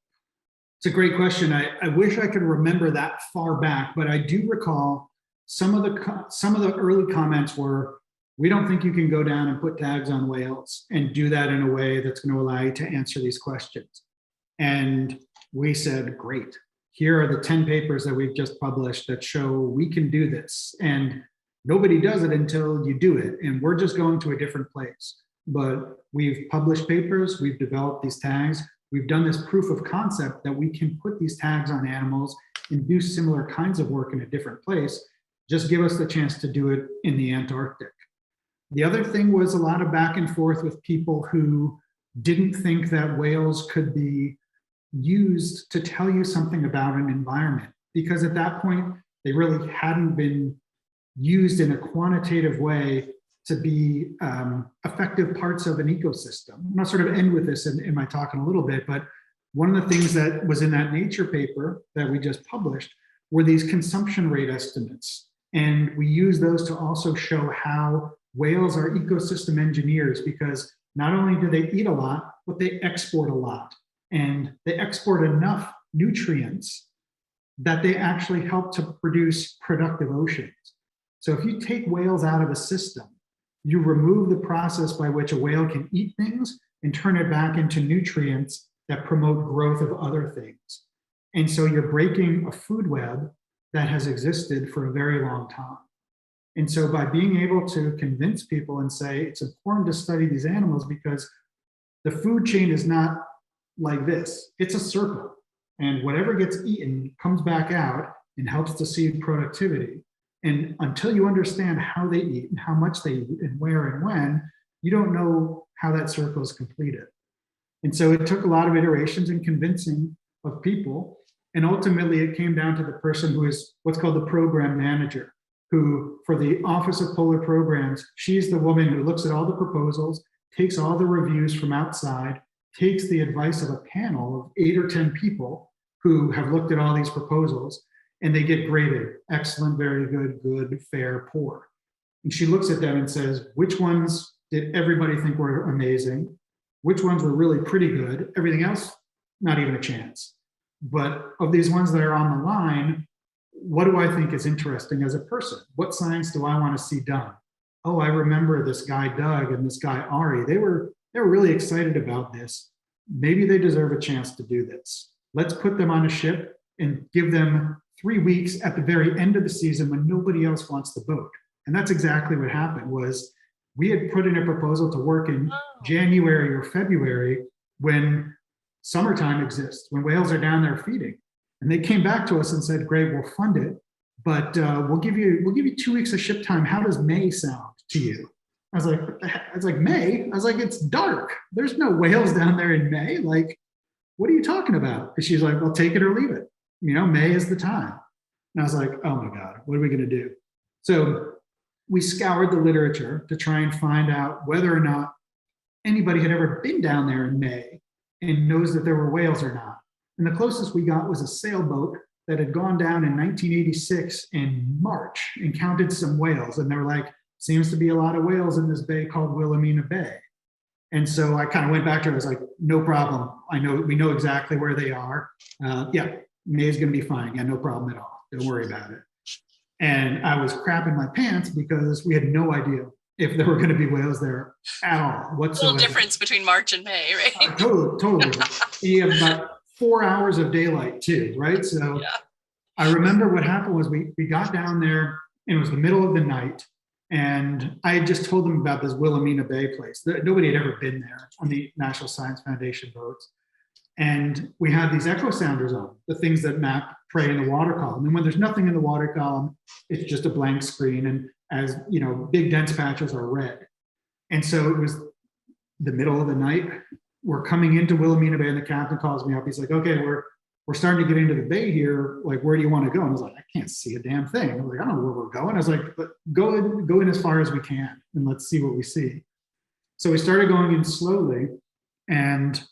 a great question. I wish I could remember that far back, but I do recall some of the early comments were, we don't think you can go down and put tags on whales and do that in a way that's going to allow you to answer these questions. And we said, great. Here are the 10 papers that we've just published that show we can do this. And nobody does it until you do it. And we're just going to a different place. But we've published papers, we've developed these tags, we've done this proof of concept that we can put these tags on animals and do similar kinds of work in a different place. Just give us the chance to do it in the Antarctic. The other thing was a lot of back and forth with people who didn't think that whales could be used to tell you something about an environment, because at that point, they really hadn't been used in a quantitative way to be effective parts of an ecosystem. And I'll sort of end with this in my talk in a little bit, but one of the things that was in that Nature paper that we just published were these consumption rate estimates. And we use those to also show how whales are ecosystem engineers, because not only do they eat a lot, but they export a lot. And they export enough nutrients that they actually help to produce productive oceans. So if you take whales out of a system, you remove the process by which a whale can eat things and turn it back into nutrients that promote growth of other things. And so you're breaking a food web that has existed for a very long time. And so by being able to convince people and say, it's important to study these animals because the food chain is not like this, it's a circle. And whatever gets eaten comes back out and helps to seed productivity. And until you understand how they eat and how much they eat and where and when, you don't know how that circle is completed. And so it took a lot of iterations and convincing of people. And ultimately it came down to the person who is what's called the program manager, who for the Office of Polar Programs, she's the woman who looks at all the proposals, takes all the reviews from outside, takes the advice of a panel of 8 or 10 people who have looked at all these proposals, and they get graded: excellent, very good, good, fair, poor. And she looks at them and says, which ones did everybody think were amazing? Which ones were really pretty good? Everything else, not even a chance. But of these ones that are on the line, what do I think is interesting as a person? What science do I want to see done? Oh, I remember this guy Doug and this guy Ari. They were really excited about this. Maybe they deserve a chance to do this. Let's put them on a ship and give them 3 weeks at the very end of the season when nobody else wants the boat. And that's exactly what happened. Was we had put in a proposal to work in January or February when summertime exists, when whales are down there feeding. And they came back to us and said, great, we'll fund it, but we'll give you 2 weeks of ship time. How does May sound to you? I was like, May? I was like, it's dark. There's no whales down there in May. Like, what are you talking about? And she's like, well, take it or leave it. May is the time. And I was like, oh my God, what are we going to do? So we scoured the literature to try and find out whether or not anybody had ever been down there in May and knows that there were whales or not. And the closest we got was a sailboat that had gone down in 1986 in March and counted some whales. And they were like, seems to be a lot of whales in this bay called Wilhelmina Bay. And so I kind of went back to her. I was like, no problem. We know exactly where they are. Yeah, May is going to be fine. Yeah, no problem at all. Don't worry about it. And I was crapping my pants because we had no idea if there were going to be whales there at all whatsoever. Little difference between March and May, right? Totally. You have about 4 hours of daylight too, right? So yeah. I remember what happened was we got down there and it was the middle of the night And I had just told them about this Wilhelmina Bay place. Nobody had ever been there on the National Science Foundation boats. And we had these echo sounders on, the things that map prey in the water column. And when there's nothing in the water column, it's just a blank screen. And as you know, big dense patches are red. And so it was the middle of the night. We're coming into Wilhelmina Bay and the captain calls me up. He's like, okay, we're starting to get into the bay here. Like, where do you want to go? And I was like, I can't see a damn thing. I was like, I don't know where we're going. I was like, but go in as far as we can and let's see what we see. So we started going in slowly, and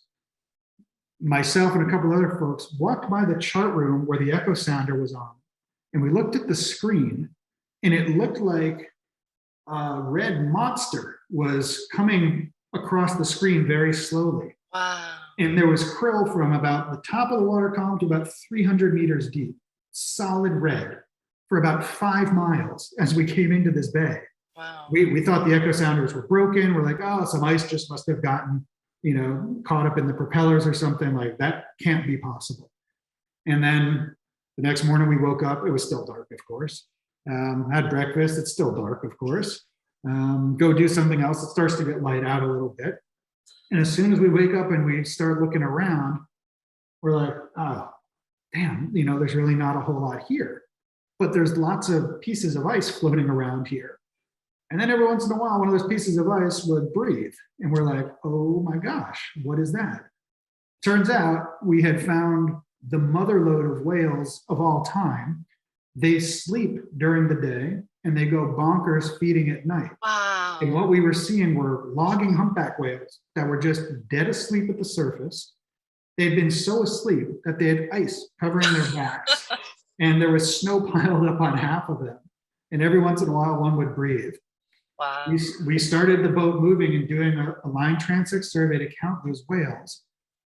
myself and a couple other folks walked by the chart room where the echo sounder was on. And we looked at the screen, and it looked like a red monster was coming across the screen very slowly. Wow. And there was krill from about the top of the water column to about 300 meters deep, solid red, for about 5 miles as we came into this bay. Wow. We thought the echo sounders were broken. We're like, oh, some ice just must have gotten, caught up in the propellers or something. Like, that can't be possible. And then the next morning we woke up. It was still dark, of course. Had breakfast. It's still dark, of course. Go do something else. It starts to get light out a little bit. And as soon as we wake up and we start looking around, we're like, oh, damn, there's really not a whole lot here. But there's lots of pieces of ice floating around here. And then every once in a while, one of those pieces of ice would breathe. And we're like, oh my gosh, what is that? Turns out we had found the mother lode of whales of all time. They sleep during the day and they go bonkers feeding at night. Wow. And what we were seeing were logging humpback whales that were just dead asleep at the surface. They'd been so asleep that they had ice covering their backs, and there was snow piled up on half of them. And every once in a while, one would breathe. Wow. We started the boat moving and doing a line transect survey to count those whales.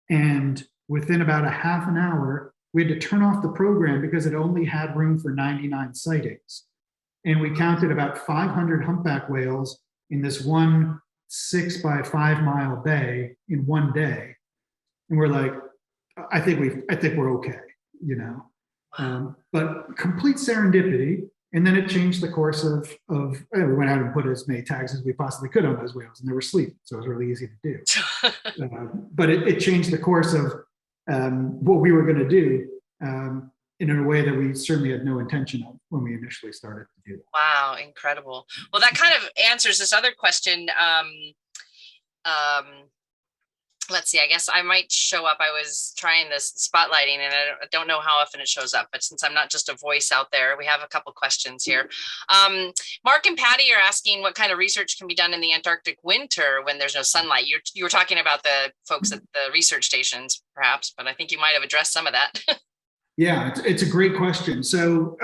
And within about a half an hour, we had to turn off the program because it only had room for 99 sightings. And we counted about 500 humpback whales in this one 6 by 5 mile bay in one day. And we're like, I think we're okay, but complete serendipity. And then it changed the course of we went out and put as many tags as we possibly could on those whales, and they were asleep. So it was really easy to do. But it changed the course of what we were going to do in a way that we certainly had no intention of when we initially started to do that. Wow, incredible. Well, that kind of answers this other question. Let's see, I guess I might show up. I was trying this spotlighting and I don't know how often it shows up, but since I'm not just a voice out there, we have a couple questions here. Mark and Patty are asking what kind of research can be done in the Antarctic winter when there's no sunlight. You were talking about the folks at the research stations, perhaps, but I think you might have addressed some of that. Yeah, it's a great question. So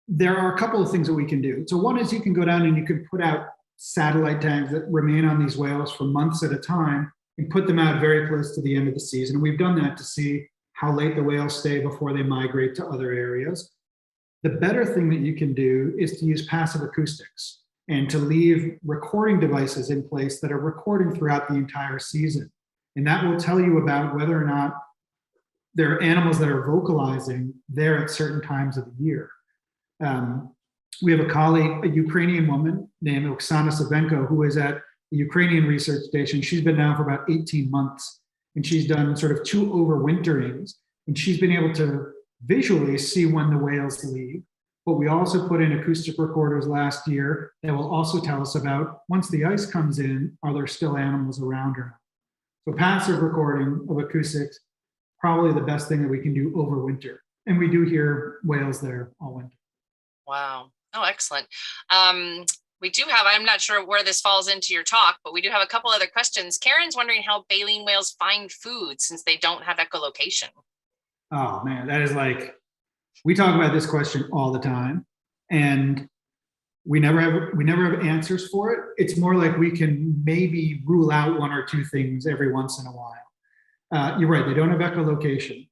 there are a couple of things that we can do. So one is you can go down and you can put out satellite tags that remain on these whales for months at a time and put them out very close to the end of the season. We've done that to see how late the whales stay before they migrate to other areas. The better thing that you can do is to use passive acoustics and to leave recording devices in place that are recording throughout the entire season. And that will tell you about whether or not there are animals that are vocalizing there at certain times of the year. We have a colleague, a Ukrainian woman named Oksana Savenko, who is at the Ukrainian research station. She's been down for about 18 months, and she's done sort of 2 overwinterings, and she's been able to visually see when the whales leave. But we also put in acoustic recorders last year that will also tell us about, once the ice comes in, are there still animals around or not? So passive recording of acoustics, probably the best thing that we can do over winter. And we do hear whales there all winter. Wow. Oh, excellent. We do have, I'm not sure where this falls into your talk, but we do have a couple other questions. Karen's wondering how baleen whales find food since they don't have echolocation. Oh man, that is like, we talk about this question all the time, and we never have answers for it. It's more like we can maybe rule out 1 or 2 things every once in a while. You're right, they don't have echolocation.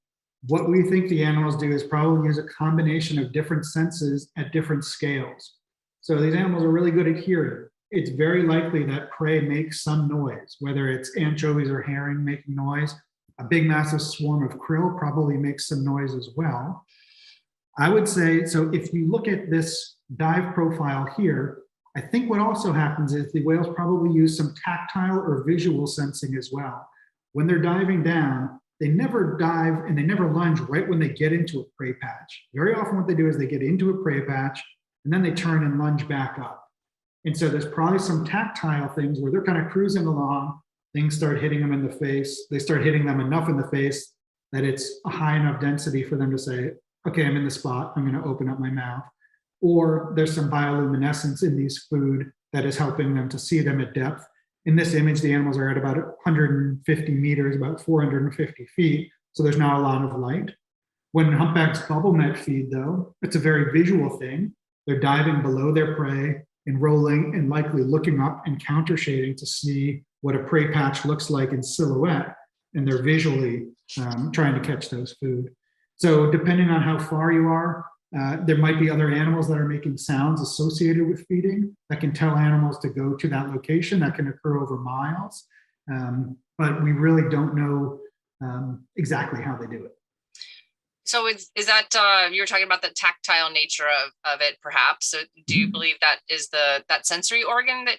What we think the animals do is probably use a combination of different senses at different scales. So these animals are really good at hearing. It's very likely that prey makes some noise, whether it's anchovies or herring making noise. A big massive swarm of krill probably makes some noise as well. I would say, so if you look at this dive profile here, I think what also happens is the whales probably use some tactile or visual sensing as well. When they're diving down, they never dive and they never lunge right when they get into a prey patch. Very often what they do is they get into a prey patch and then they turn and lunge back up. And so there's probably some tactile things where they're kind of cruising along, things start hitting them in the face. They start hitting them enough in the face that it's a high enough density for them to say, okay, I'm in the spot, I'm going to open up my mouth. Or there's some bioluminescence in these food that is helping them to see them at depth. In this image, the animals are at about 150 meters, about 450 feet. So there's not a lot of light. When humpbacks bubble net feed, though, it's a very visual thing. They're diving below their prey and rolling and likely looking up and counter shading to see what a prey patch looks like in silhouette. And they're visually trying to catch those food. So depending on how far you are, there might be other animals that are making sounds associated with feeding that can tell animals to go to that location. That can occur over miles, but we really don't know exactly how they do it. So is that you were talking about the tactile nature of it, perhaps? So do you believe that is that sensory organ that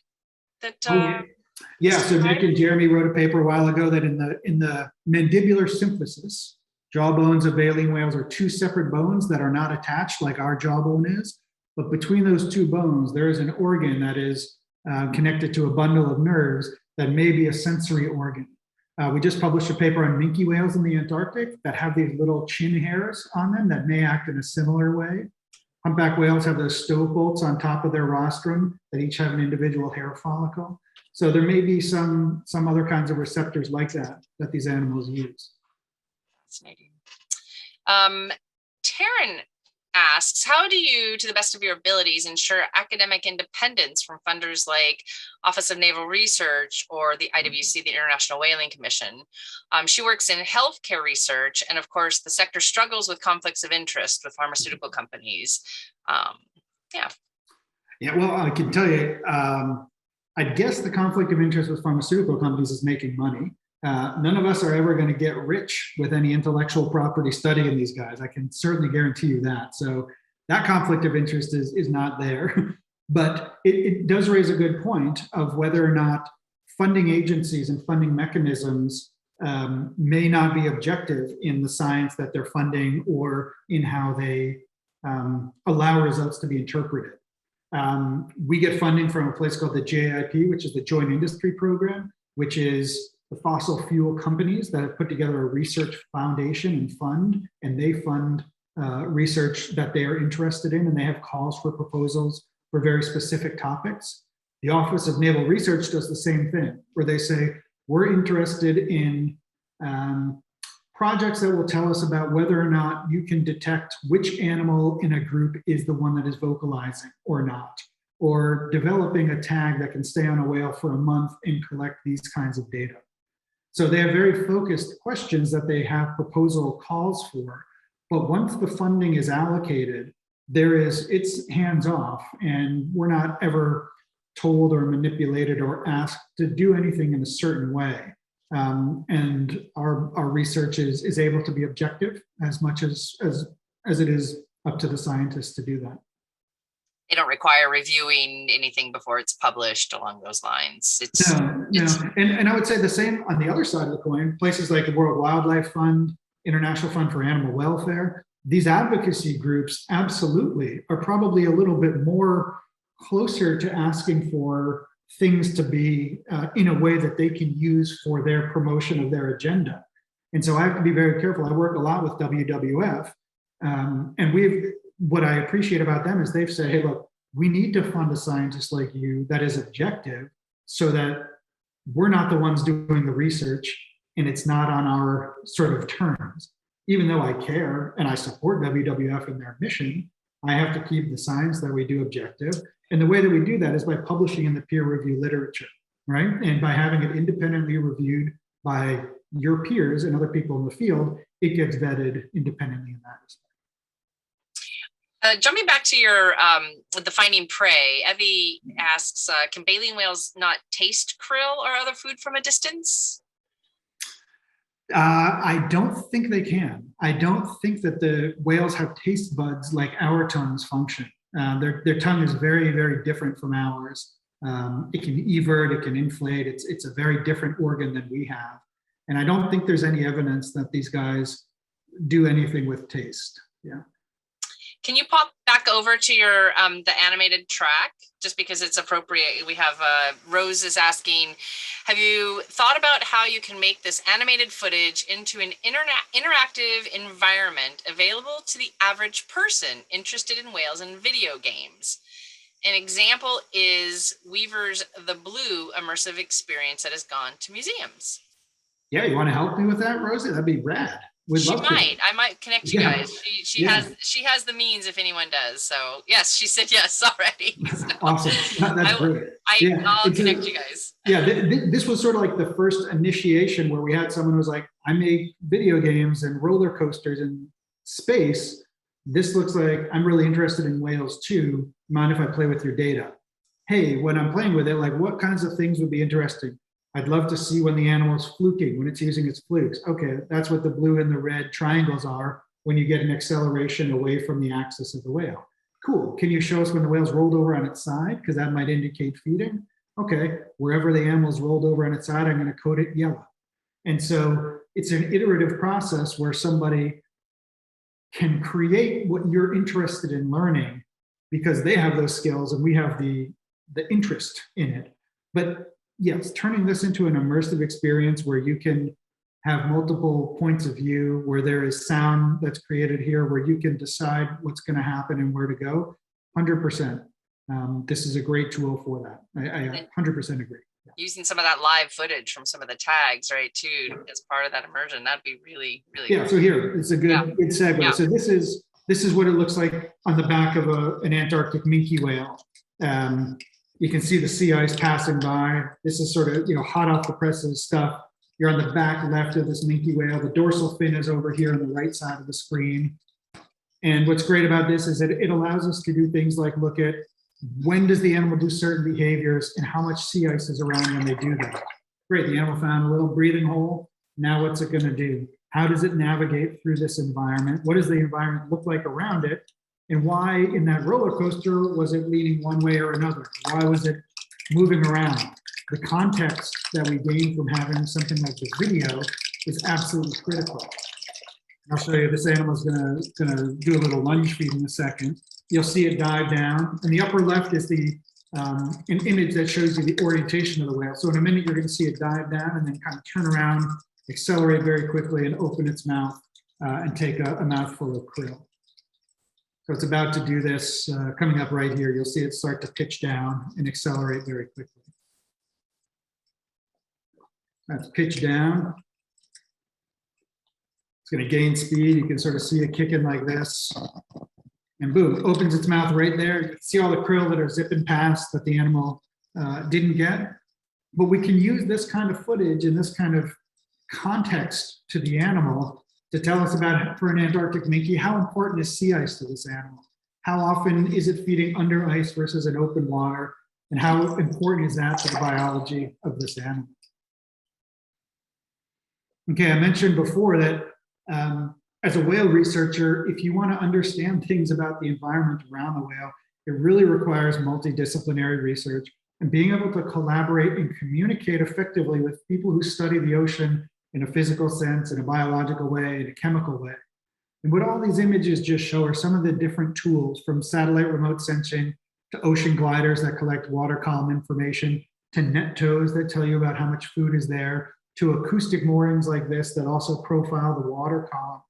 yeah. So Nick and Jeremy wrote a paper a while ago that in the mandibular symphysis, jawbones of baleen whales are two separate bones that are not attached like our jawbone is. But between those two bones, there is an organ that is connected to a bundle of nerves that may be a sensory organ. We just published a paper on minke whales in the Antarctic that have these little chin hairs on them that may act in a similar way. Humpback whales have those stovebolts on top of their rostrum that each have an individual hair follicle. So there may be some other kinds of receptors like that these animals use. Fascinating. Taryn asks, how do you, to the best of your abilities, ensure academic independence from funders like Office of Naval Research or the IWC, the International Whaling Commission? She works in healthcare research, and of course, the sector struggles with conflicts of interest with pharmaceutical companies. Yeah, well, I can tell you, I guess the conflict of interest with pharmaceutical companies is making money. None of us are ever going to get rich with any intellectual property studying these guys. I can certainly guarantee you that. So that conflict of interest is not there. But it does raise a good point of whether or not funding agencies and funding mechanisms may not be objective in the science that they're funding or in how they allow results to be interpreted. We get funding from a place called the JIP, which is the Joint Industry Program, which is the fossil fuel companies that have put together a research foundation and fund, and they fund research that they are interested in, and they have calls for proposals for very specific topics. The Office of Naval Research does the same thing, where they say, we're interested in projects that will tell us about whether or not you can detect which animal in a group is the one that is vocalizing or not, or developing a tag that can stay on a whale for a month and collect these kinds of data. So they have very focused questions that they have proposal calls for, but once the funding is allocated, it's hands off, and we're not ever told or manipulated or asked to do anything in a certain way. And our research is able to be objective as much as it is up to the scientists to do that. They don't require reviewing anything before it's published along those lines. No. And I would say the same on the other side of the coin. Places like the World Wildlife Fund, International Fund for Animal Welfare, these advocacy groups absolutely are probably a little bit more closer to asking for things to be in a way that they can use for their promotion of their agenda. And so I have to be very careful. I work a lot with WWF, and what I appreciate about them is they've said, hey, look, we need to fund a scientist like you that is objective so that we're not the ones doing the research and it's not on our sort of terms. Even though I care and I support WWF and their mission, I have to keep the science that we do objective. And the way that we do that is by publishing in the peer review literature, right? And by having it independently reviewed by your peers and other people in the field, it gets vetted independently in that respect. Jumping back to your the finding prey, Evie asks, can baleen whales not taste krill or other food from a distance? I don't think they can. I don't think that the whales have taste buds like our tongues function. Their tongue is very, very different from ours. It can evert, it can inflate. It's a very different organ than we have. And I don't think there's any evidence that these guys do anything with taste. Yeah. Can you pop back over to your the animated track, just because it's appropriate? We have Rose is asking, have you thought about how you can make this animated footage into an interactive environment available to the average person interested in whales and video games? An example is Weaver's The Blue immersive experience that has gone to museums. Yeah, you want to help me with that, Rosie? That'd be rad. I might connect you guys. She has the means if anyone does. So yes, she said yes already. So awesome. That's great. I'll connect you guys. Yeah, this was sort of like the first initiation where we had someone who was like, I make video games and roller coasters in space. This looks like I'm really interested in whales too. Mind if I play with your data? Hey, when I'm playing with it, like what kinds of things would be interesting? I'd love to see when the animal is fluking, when it's using its flukes. Okay, that's what the blue and the red triangles are when you get an acceleration away from the axis of the whale. Cool, can you show us when the whale's rolled over on its side? Because that might indicate feeding. Okay, wherever the animal's rolled over on its side, I'm gonna code it yellow. And so it's an iterative process where somebody can create what you're interested in learning because they have those skills and we have the interest in it. But yes, turning this into an immersive experience where you can have multiple points of view, where there is sound that's created here, where you can decide what's going to happen and where to go, 100%. This is a great tool for that. I 100% agree. Yeah. Using some of that live footage from some of the tags, right, too, as part of that immersion, that'd be really, really cool. So here, it's a good segue. Yeah. So this is what it looks like on the back of an Antarctic minke whale. You can see the sea ice passing by. This is sort of, hot off the presses stuff. You're on the back left of this minke whale. The dorsal fin is over here on the right side of the screen. And what's great about this is that it allows us to do things like look at when does the animal do certain behaviors and how much sea ice is around when they do that. Great, the animal found a little breathing hole. Now what's it gonna do? How does it navigate through this environment? What does the environment look like around it? And why in that roller coaster was it leaning one way or another? Why was it moving around? The context that we gain from having something like this video is absolutely critical. I'll show you, this animal is gonna do a little lunge feed in a second. You'll see it dive down. In the upper left is an image that shows you the orientation of the whale. So in a minute, you're gonna see it dive down and then kind of turn around, accelerate very quickly and open its mouth and take a mouthful of krill. So it's about to do this, coming up right here. You'll see it start to pitch down and accelerate very quickly. That's pitch down. It's going to gain speed. You can sort of see it kicking like this. And boom, opens its mouth right there. You can see all the krill that are zipping past that the animal didn't get. But we can use this kind of footage and this kind of context to the animal to tell us about, for an Antarctic minke, how important is sea ice to this animal? How often is it feeding under ice versus in open water? And how important is that to the biology of this animal? Okay, I mentioned before that as a whale researcher, if you want to understand things about the environment around the whale, it really requires multidisciplinary research and being able to collaborate and communicate effectively with people who study the ocean in a physical sense, in a biological way, in a chemical way. And what all these images just show are some of the different tools, from satellite remote sensing to ocean gliders that collect water column information, to net tows that tell you about how much food is there, to acoustic moorings like this that also profile the water column.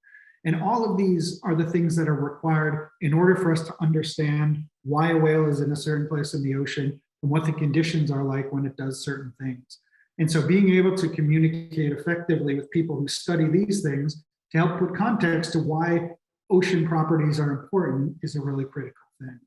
And all of these are the things that are required in order for us to understand why a whale is in a certain place in the ocean and what the conditions are like when it does certain things. And so being able to communicate effectively with people who study these things to help put context to why ocean properties are important is a really critical thing.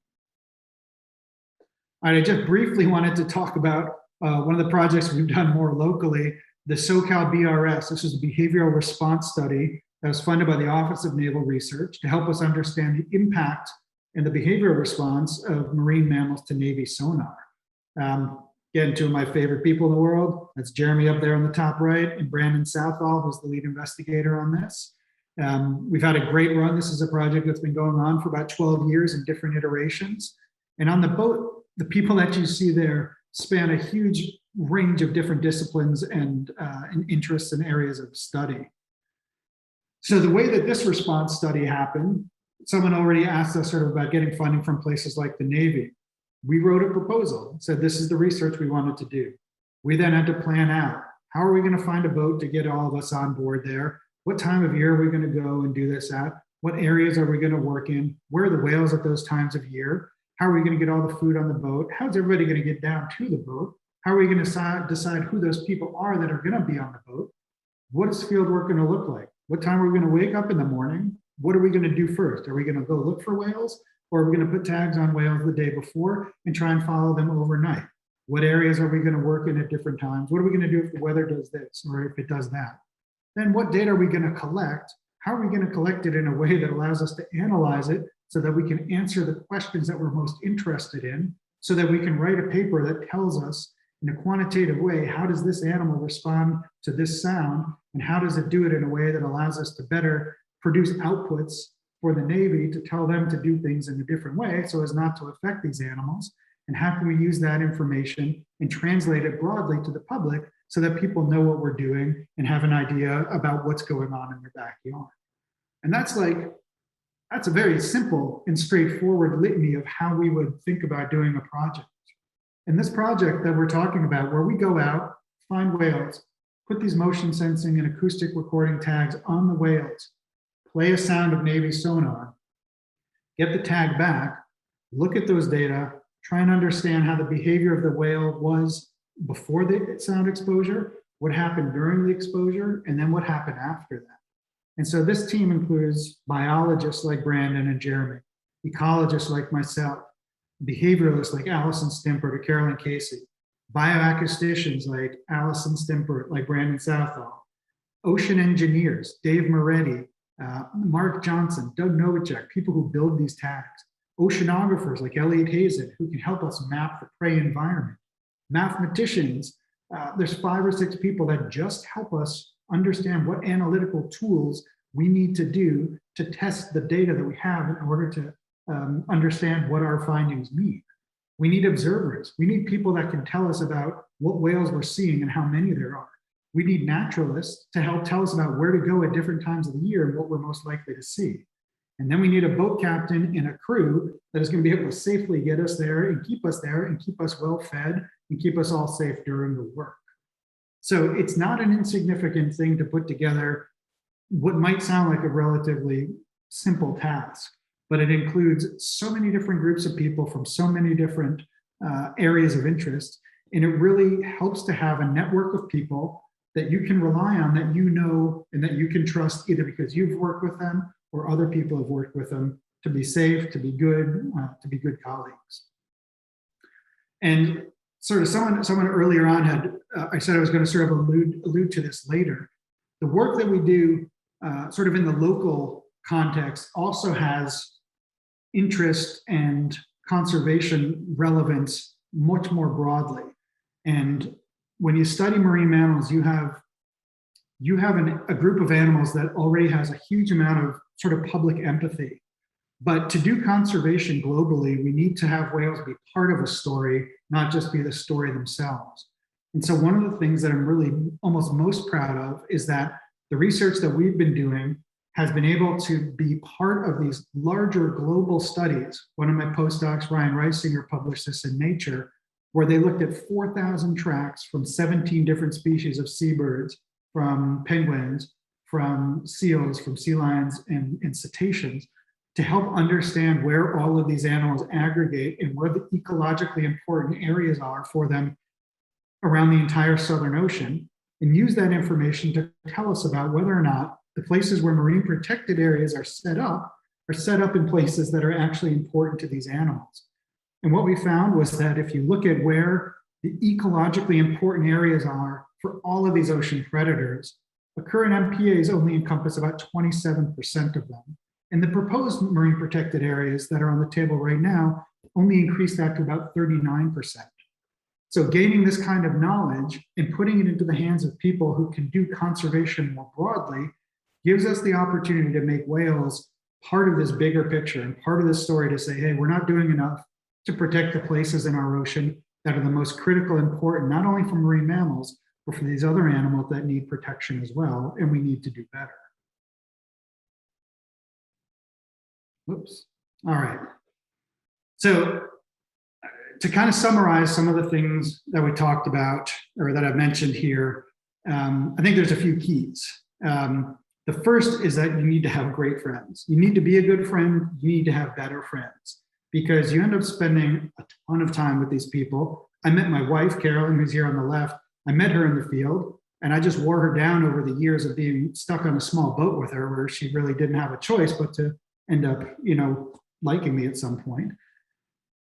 All right, I just briefly wanted to talk about one of the projects we've done more locally, the SoCal BRS. This is a behavioral response study that was funded by the Office of Naval Research to help us understand the impact and the behavioral response of marine mammals to Navy sonar. Again, two of my favorite people in the world. That's Jeremy up there on the top right, and Brandon Southall, who's the lead investigator on this. We've had a great run. This is a project that's been going on for about 12 years in different iterations. And on the boat, the people that you see there span a huge range of different disciplines and interests and areas of study. So the way that this response study happened, someone already asked us sort of about getting funding from places like the Navy. We wrote a proposal, said this is the research we wanted to do. We then had to plan out, how are we going to find a boat to get all of us on board there? What time of year are we going to go and do this at? What areas are we going to work in? Where are the whales at those times of year? How are we going to get all the food on the boat? How's everybody going to get down to the boat? How are we going to decide who those people are that are going to be on the boat? What is field work going to look like? What time are we going to wake up in the morning? What are we going to do first? Are we going to go look for whales? Or are we going to put tags on whales the day before and try and follow them overnight? What areas are we going to work in at different times? What are we going to do if the weather does this or if it does that? Then what data are we going to collect? How are we going to collect it in a way that allows us to analyze it so that we can answer the questions that we're most interested in, so that we can write a paper that tells us in a quantitative way, how does this animal respond to this sound? And how does it do it in a way that allows us to better produce outputs for the Navy to tell them to do things in a different way so as not to affect these animals? And how can we use that information and translate it broadly to the public so that people know what we're doing and have an idea about what's going on in their backyard? And that's a very simple and straightforward litany of how we would think about doing a project. And this project that we're talking about, where we go out, find whales, put these motion sensing and acoustic recording tags on the whales, play a sound of Navy sonar, get the tag back, look at those data, try and understand how the behavior of the whale was before the sound exposure, what happened during the exposure, and then what happened after that. And so this team includes biologists like Brandon and Jeremy, ecologists like myself, behavioralists like Allison Stimpert or Carolyn Casey, bioacousticians like Allison Stimpert, like Brandon Southall, ocean engineers, Dave Moretti, Mark Johnson, Doug Novacek, people who build these tags, oceanographers like Elliot Hazen, who can help us map the prey environment, mathematicians, there's 5 or 6 people that just help us understand what analytical tools we need to do to test the data that we have in order to understand what our findings mean. We need observers. We need people that can tell us about what whales we're seeing and how many there are. We need naturalists to help tell us about where to go at different times of the year and what we're most likely to see. And then we need a boat captain and a crew that is going to be able to safely get us there and keep us well fed and keep us all safe during the work. So it's not an insignificant thing to put together what might sound like a relatively simple task, but it includes so many different groups of people from so many different areas of interest. And it really helps to have a network of people that you can rely on, that you know, and that you can trust, either because you've worked with them or other people have worked with them, to be safe, to be good colleagues. And sort of someone earlier on had, I said I was going to sort of allude to this later. The work that we do sort of in the local context also has interest and conservation relevance much more broadly. And when you study marine mammals, you have a group of animals that already has a huge amount of sort of public empathy. But to do conservation globally, we need to have whales be part of a story, not just be the story themselves. And so one of the things that I'm really almost most proud of is that the research that we've been doing has been able to be part of these larger global studies. One of my postdocs, Ryan Reisinger, published this in Nature, where they looked at 4,000 tracks from 17 different species of seabirds, from penguins, from seals, from sea lions, and cetaceans, to help understand where all of these animals aggregate and where the ecologically important areas are for them around the entire Southern Ocean, and use that information to tell us about whether or not the places where marine protected areas are set up in places that are actually important to these animals. And what we found was that if you look at where the ecologically important areas are for all of these ocean predators, the current MPAs only encompass about 27% of them. And the proposed marine protected areas that are on the table right now only increase that to about 39%. So gaining this kind of knowledge and putting it into the hands of people who can do conservation more broadly gives us the opportunity to make whales part of this bigger picture and part of this story, to say, hey, we're not doing enough to protect the places in our ocean that are the most critical and important, not only for marine mammals, but for these other animals that need protection as well, and we need to do better. Whoops. All right. So to kind of summarize some of the things that we talked about, or that I've mentioned here, I think there's a few keys. The first is that you need to have great friends. You need to be a good friend. You need to have better friends, because you end up spending a ton of time with these people. I met my wife, Carolyn, who's here on the left. I met her in the field, and I just wore her down over the years of being stuck on a small boat with her, where she really didn't have a choice but to end up, liking me at some point.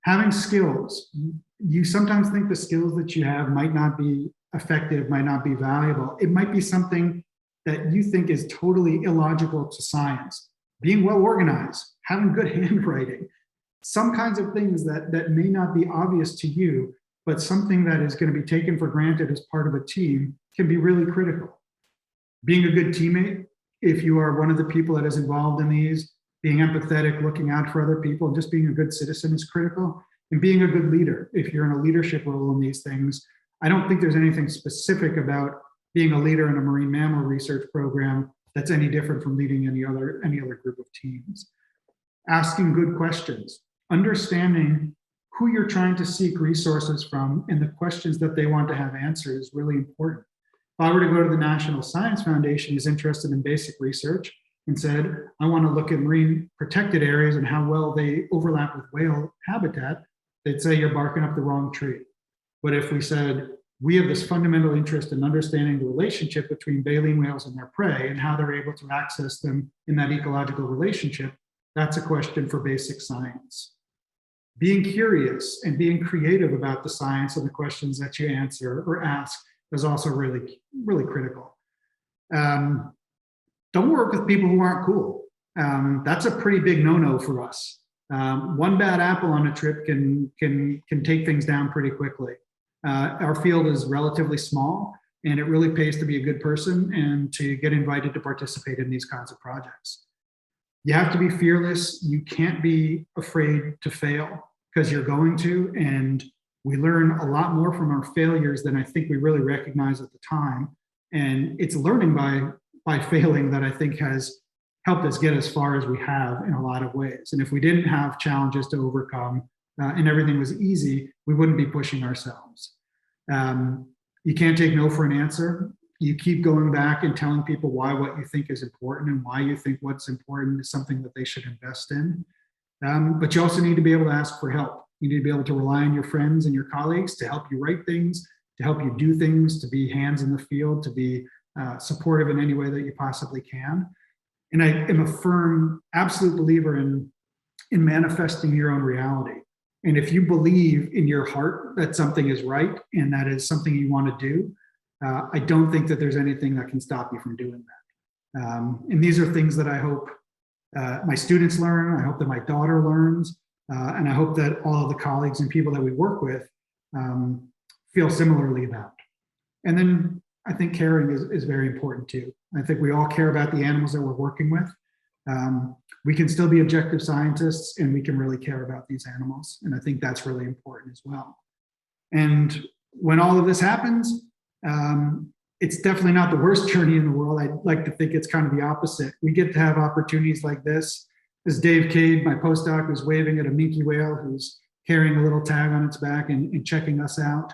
Having skills. You sometimes think the skills that you have might not be effective, might not be valuable. It might be something that you think is totally illogical to science. Being well organized, having good handwriting, some kinds of things that may not be obvious to you, but something that is going to be taken for granted as part of a team can be really critical. Being a good teammate, if you are one of the people that is involved in these, being empathetic, looking out for other people, and just being a good citizen is critical. And being a good leader, if you're in a leadership role in these things. I don't think there's anything specific about being a leader in a marine mammal research program that's any different from leading any other group of teams. Asking good questions, understanding who you're trying to seek resources from, and the questions that they want to have answered is really important. If I were to go to the National Science Foundation, who's interested in basic research, and said, I want to look at marine protected areas and how well they overlap with whale habitat, they'd say you're barking up the wrong tree. But if we said, we have this fundamental interest in understanding the relationship between baleen whales and their prey and how they're able to access them in that ecological relationship, that's a question for basic science. Being curious and being creative about the science and the questions that you answer or ask is also really, really critical. Don't work with people who aren't cool. That's a pretty big no-no for us. One bad apple on a trip can take things down pretty quickly. Our field is relatively small, and it really pays to be a good person and to get invited to participate in these kinds of projects. You have to be fearless. You can't be afraid to fail, because you're going to, and we learn a lot more from our failures than I think we really recognize at the time. And it's learning by failing that I think has helped us get as far as we have in a lot of ways. And if we didn't have challenges to overcome and everything was easy, we wouldn't be pushing ourselves. You can't take no for an answer. You keep going back and telling people why what you think is important and why you think what's important is something that they should invest in. But you also need to be able to ask for help. You need to be able to rely on your friends and your colleagues to help you write things, to help you do things, to be hands in the field, to be supportive in any way that you possibly can. And I am a firm, absolute believer in manifesting your own reality. And if you believe in your heart that something is right and that is something you want to do, I don't think that there's anything that can stop you from doing that. And these are things that I hope my students learn. I hope that my daughter learns. And I hope that all of the colleagues and people that we work with feel similarly about. And then I think caring is very important too. I think we all care about the animals that we're working with. We can still be objective scientists, and we can really care about these animals. And I think that's really important as well. And when all of this happens, it's definitely not the worst journey in the world. I'd like to think it's kind of the opposite. We get to have opportunities like this. As Dave Cade, my postdoc, was waving at a minke whale who's carrying a little tag on its back and checking us out.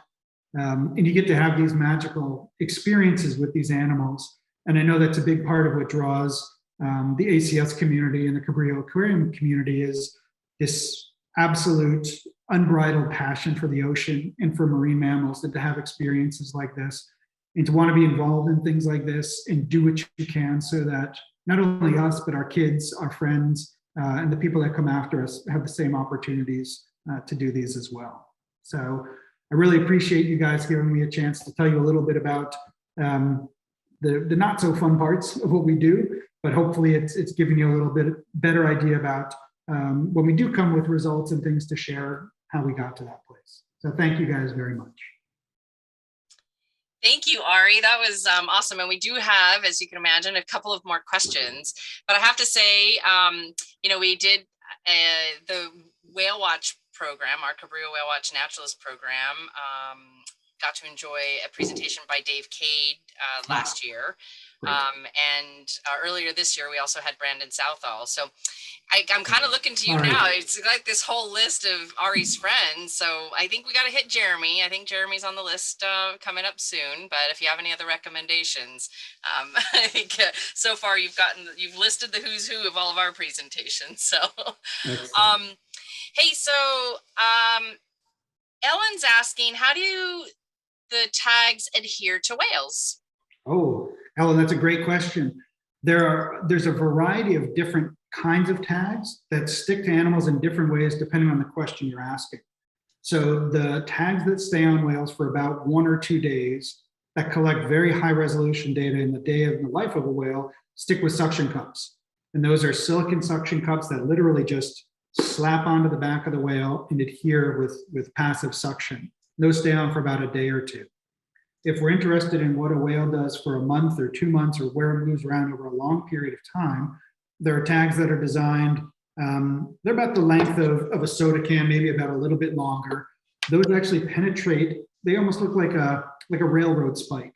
And you get to have these magical experiences with these animals. And I know that's a big part of what draws the ACS community and the Cabrillo Aquarium community is this absolute unbridled passion for the ocean and for marine mammals, and to have experiences like this and to want to be involved in things like this and do what you can so that not only us, but our kids, our friends, and the people that come after us have the same opportunities to do these as well. So I really appreciate you guys giving me a chance to tell you a little bit about the not so fun parts of what we do, but hopefully it's giving you a little bit better idea about when we do come with results and things to share, how we got to that place. So thank you guys very much. Thank you, Ari. That was awesome. And we do have, as you can imagine, a couple of more questions. But I have to say, we did the Whale Watch program, our Cabrillo Whale Watch Naturalist program, got to enjoy a presentation by Dave Cade last year. And earlier this year, we also had Brandon Southall. So I'm kind of looking to you now. It's like this whole list of Ari's friends. So I think we got to hit Jeremy. I think Jeremy's on the list coming up soon. But if you have any other recommendations, I think so far you've listed the who's who of all of our presentations. So, hey, so Ellen's asking, how do the tags adhere to whales? Oh, Ellen, that's a great question. There's a variety of different kinds of tags that stick to animals in different ways depending on the question you're asking. So the tags that stay on whales for about 1 or 2 days that collect very high resolution data in the day of the life of a whale stick with suction cups. And those are silicon suction cups that literally just slap onto the back of the whale and adhere with passive suction. Those stay on for about a day or 2. If we're interested in what a whale does for a month or 2 months or where it moves around over a long period of time, there are tags that are designed, they're about the length of a soda can, maybe about a little bit longer. Those actually penetrate, they almost look like a railroad spike.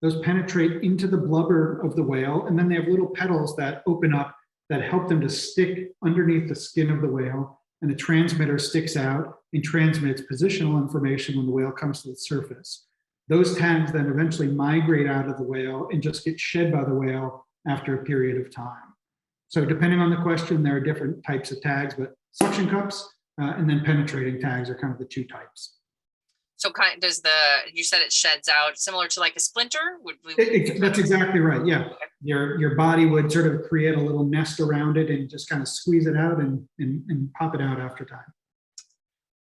Those penetrate into the blubber of the whale, and then they have little petals that open up that help them to stick underneath the skin of the whale, and the transmitter sticks out and transmits positional information when the whale comes to the surface. Those tags then eventually migrate out of the whale and just get shed by the whale after a period of time. So depending on the question, there are different types of tags, but suction cups and then penetrating tags are kind of the 2 types. So you said it sheds out similar to like a splinter? That's exactly right, yeah. Okay. Your body would sort of create a little nest around it and just kind of squeeze it out and pop it out after time.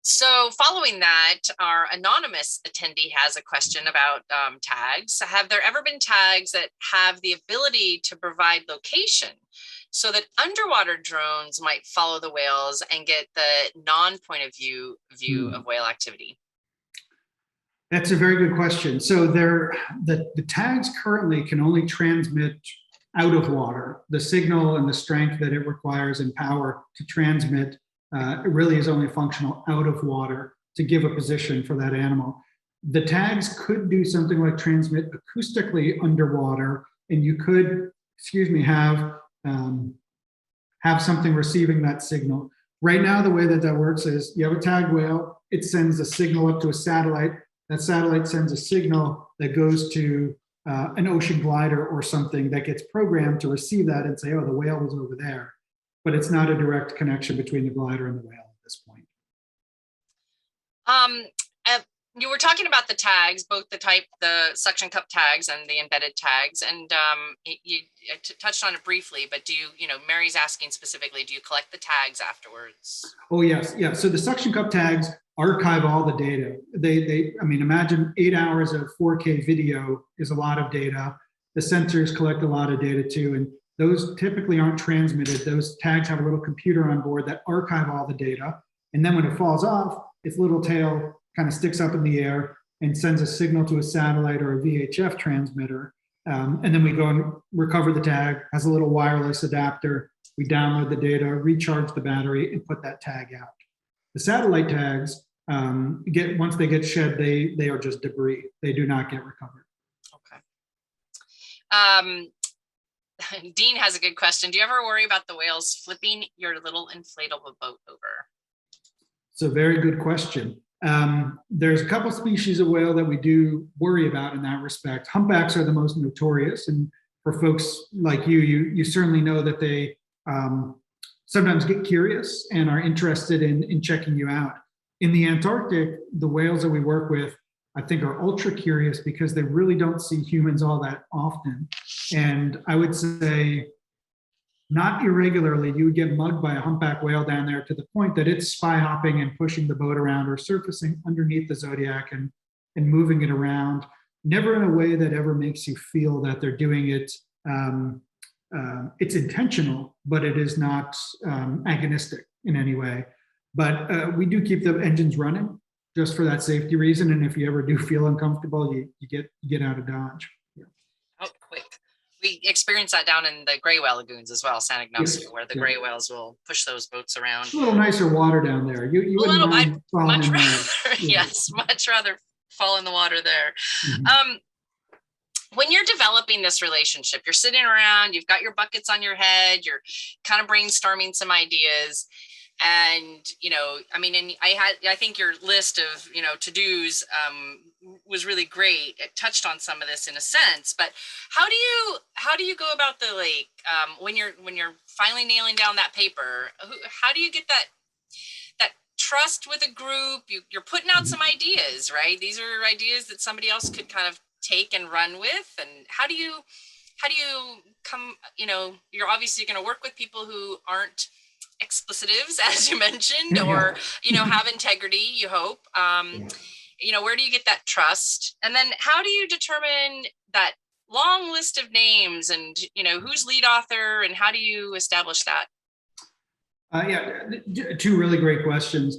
So following that, our anonymous attendee has a question about tags. Have there ever been tags that have the ability to provide location so that underwater drones might follow the whales and get the non-point of view of whale activity? That's a very good question. So the tags currently can only transmit out of water. The signal and the strength that it requires and power to transmit it really is only functional out of water to give a position for that animal. The tags could do something like transmit acoustically underwater, and you could, have something receiving that signal. Right now, the way that works is you have a tagged whale, it sends a signal up to a satellite. That satellite sends a signal that goes to an ocean glider or something that gets programmed to receive that and say, oh, the whale was over there. But it's not a direct connection between the glider and the whale at this point. You were talking about the tags, both the suction cup tags and the embedded tags, and you touched on it briefly, but Mary's asking specifically, do you collect the tags afterwards? Oh, yes, yeah. So the suction cup tags archive all the data. Imagine 8 hours of 4K video is a lot of data. The sensors collect a lot of data too, and those typically aren't transmitted. Those tags have a little computer on board that archive all the data. And then when it falls off, its little tail kind of sticks up in the air and sends a signal to a satellite or a VHF transmitter. And then we go and recover the tag, has a little wireless adapter. We download the data, recharge the battery, and put that tag out. The satellite tags, once they get shed, they are just debris. They do not get recovered. Okay. Dean has a good question. Do you ever worry about the whales flipping your little inflatable boat over? It's a very good question. There's a couple species of whale that we do worry about in that respect. Humpbacks are the most notorious, and for folks like you certainly know that they sometimes get curious and are interested in checking you out. In the Antarctic, the whales that we work with, I think, are ultra curious because they really don't see humans all that often. And I would say not irregularly, you would get mugged by a humpback whale down there to the point that it's spy hopping and pushing the boat around or surfacing underneath the Zodiac and moving it around, never in a way that ever makes you feel that they're doing it. It's intentional, but it is not agonistic in any way. But we do keep the engines running. just for that safety reason. And if you ever do feel uncomfortable, you get out of Dodge. Yeah. Oh, quick. We experience that down in the gray whale lagoons as well, San Ignacio, Yes. where the gray whales will push those boats around. It's a little nicer water down there. You wouldn't mind falling much in rather, there. yes, much rather fall in the water there. Mhm. When you're developing this relationship, you're sitting around, you've got your buckets on your head, you're kind of brainstorming some ideas. And, and I think your list of, to-dos was really great. It touched on some of this in a sense, but how do you go about the, when you're finally nailing down that paper, how do you get that trust with a group? You're putting out some ideas, right? These are ideas that somebody else could kind of take and run with. And how do you come, you're obviously going to work with people who aren't explicitives, as you mentioned, or have integrity, you hope. Where do you get that trust? And then how do you determine that long list of names and who's lead author, and how do you establish that? Two really great questions.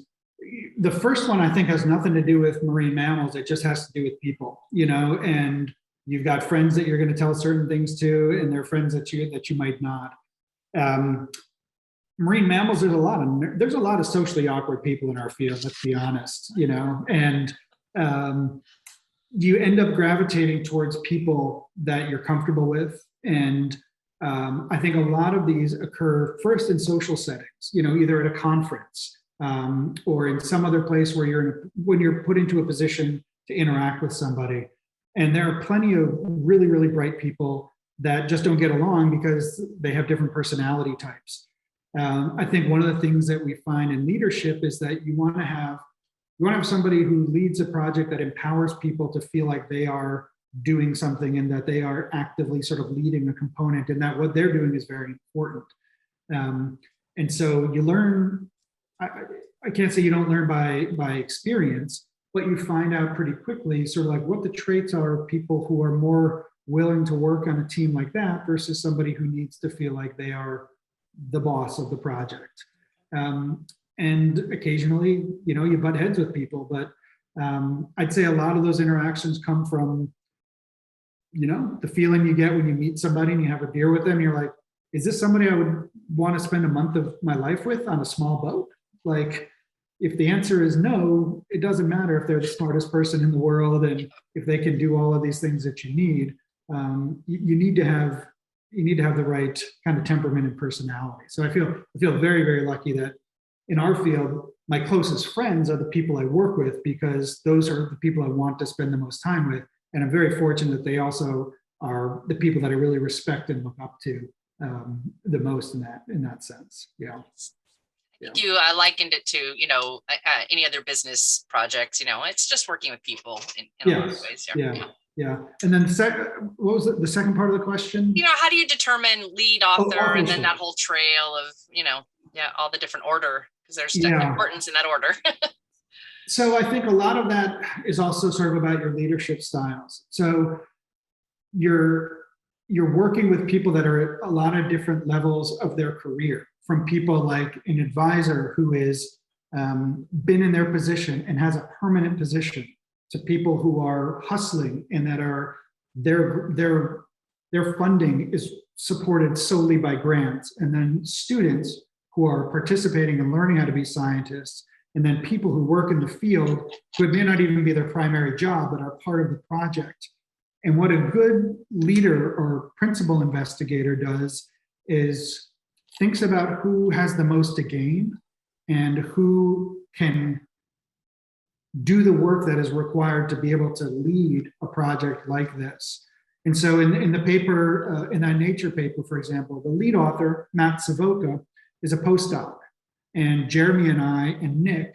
The first one I think has nothing to do with marine mammals. It just has to do with people, and you've got friends that you're going to tell certain things to, and they're friends that you might not. Marine mammals, there's a lot of socially awkward people in our field, let's be honest, and you end up gravitating towards people that you're comfortable with. And I think a lot of these occur first in social settings, either at a conference or in some other place where when you're put into a position to interact with somebody. And there are plenty of really, really bright people that just don't get along because they have different personality types. I think one of the things that we find in leadership is that you want to have somebody who leads a project that empowers people to feel like they are doing something and that they are actively sort of leading a component, and that what they're doing is very important. And so you learn, I can't say you don't learn by experience, but you find out pretty quickly sort of like what the traits are of people who are more willing to work on a team like that versus somebody who needs to feel like they are the boss of the project. And occasionally, you butt heads with people, but I'd say a lot of those interactions come from, the feeling you get when you meet somebody and you have a beer with them. You're like, is this somebody I would want to spend a month of my life with on a small boat? Like, if the answer is no, it doesn't matter if they're the smartest person in the world and if they can do all of these things that you need. You need to have the right kind of temperament and personality. So I feel very, very lucky that in our field, my closest friends are the people I work with, because those are the people I want to spend the most time with. And I'm very fortunate that they also are the people that I really respect and look up to the most in that sense. Yeah. You likened it to, any other business projects, it's just working with people in a lot of ways. Yeah. And then what was the second part of the question? How do you determine lead author and then that whole trail of, all the different order, because there's importance in that order. So I think a lot of that is also sort of about your leadership styles. So you're working with people that are at a lot of different levels of their career, from people like an advisor who is been in their position and has a permanent position, to people who are hustling and that are their funding is supported solely by grants, and then students who are participating and learning how to be scientists, and then people who work in the field who may not even be their primary job but are part of the project. And what a good leader or principal investigator does is thinks about who has the most to gain and who can do the work that is required to be able to lead a project like this. And so in the paper, in that Nature paper, for example, the lead author, Matt Savoca, is a postdoc. And Jeremy and I and Nick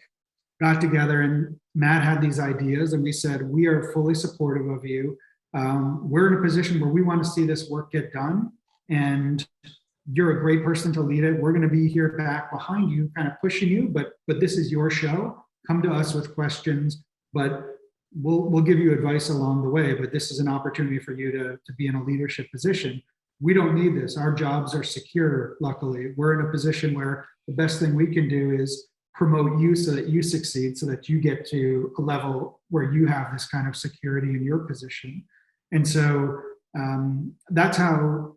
got together, and Matt had these ideas, and we said, we are fully supportive of you. We're in a position where we want to see this work get done, and you're a great person to lead it. We're going to be here back behind you, kind of pushing you, but this is your show. Come to us with questions, but we'll give you advice along the way. But this is an opportunity for you to be in a leadership position. We don't need this. Our jobs are secure, luckily. We're in a position where the best thing we can do is promote you so that you succeed, so that you get to a level where you have this kind of security in your position. And so that's how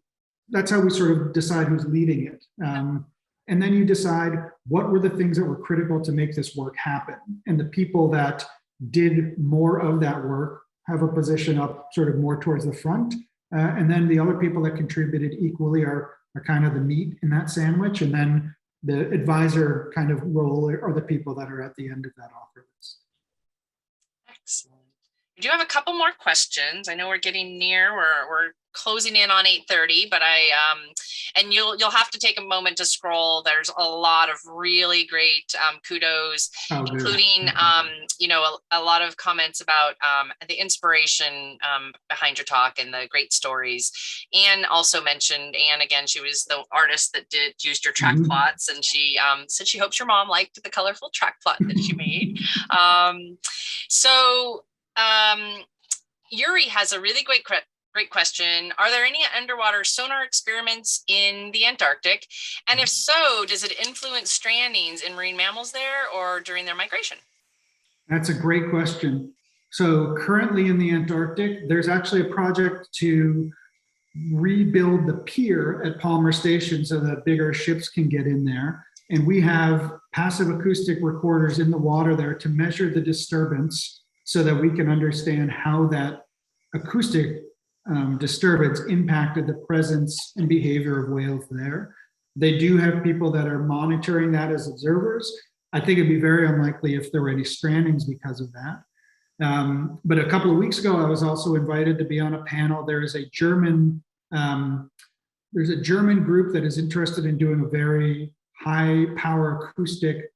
we sort of decide who's leading it. And then you decide what were the things that were critical to make this work happen. And the people that did more of that work have a position up sort of more towards the front. And then the other people that contributed equally are kind of the meat in that sandwich. And then the advisor kind of role are the people that are at the end of that offer list. Excellent. We do have a couple more questions. I know we're getting near, we're closing in on 8:30, but and you'll have to take a moment to scroll. There's a lot of really great kudos, including a lot of comments about the inspiration behind your talk and the great stories. Anne also mentioned, Anne again, she was the artist that used your track plots, and she said she hopes your mom liked the colorful track plot that she made. Yuri has a really great question. Are there any underwater sonar experiments in the Antarctic? And if so, does it influence strandings in marine mammals there or during their migration? That's a great question. So currently in the Antarctic, there's actually a project to rebuild the pier at Palmer Station so that bigger ships can get in there. And we have passive acoustic recorders in the water there to measure the disturbance so that we can understand how that acoustic disturbance impacted the presence and behavior of whales there. They do have people that are monitoring that as observers. I think it'd be very unlikely if there were any strandings because of that. But a couple of weeks ago, I was also invited to be on a panel. There is a German group that is interested in doing a very high power acoustic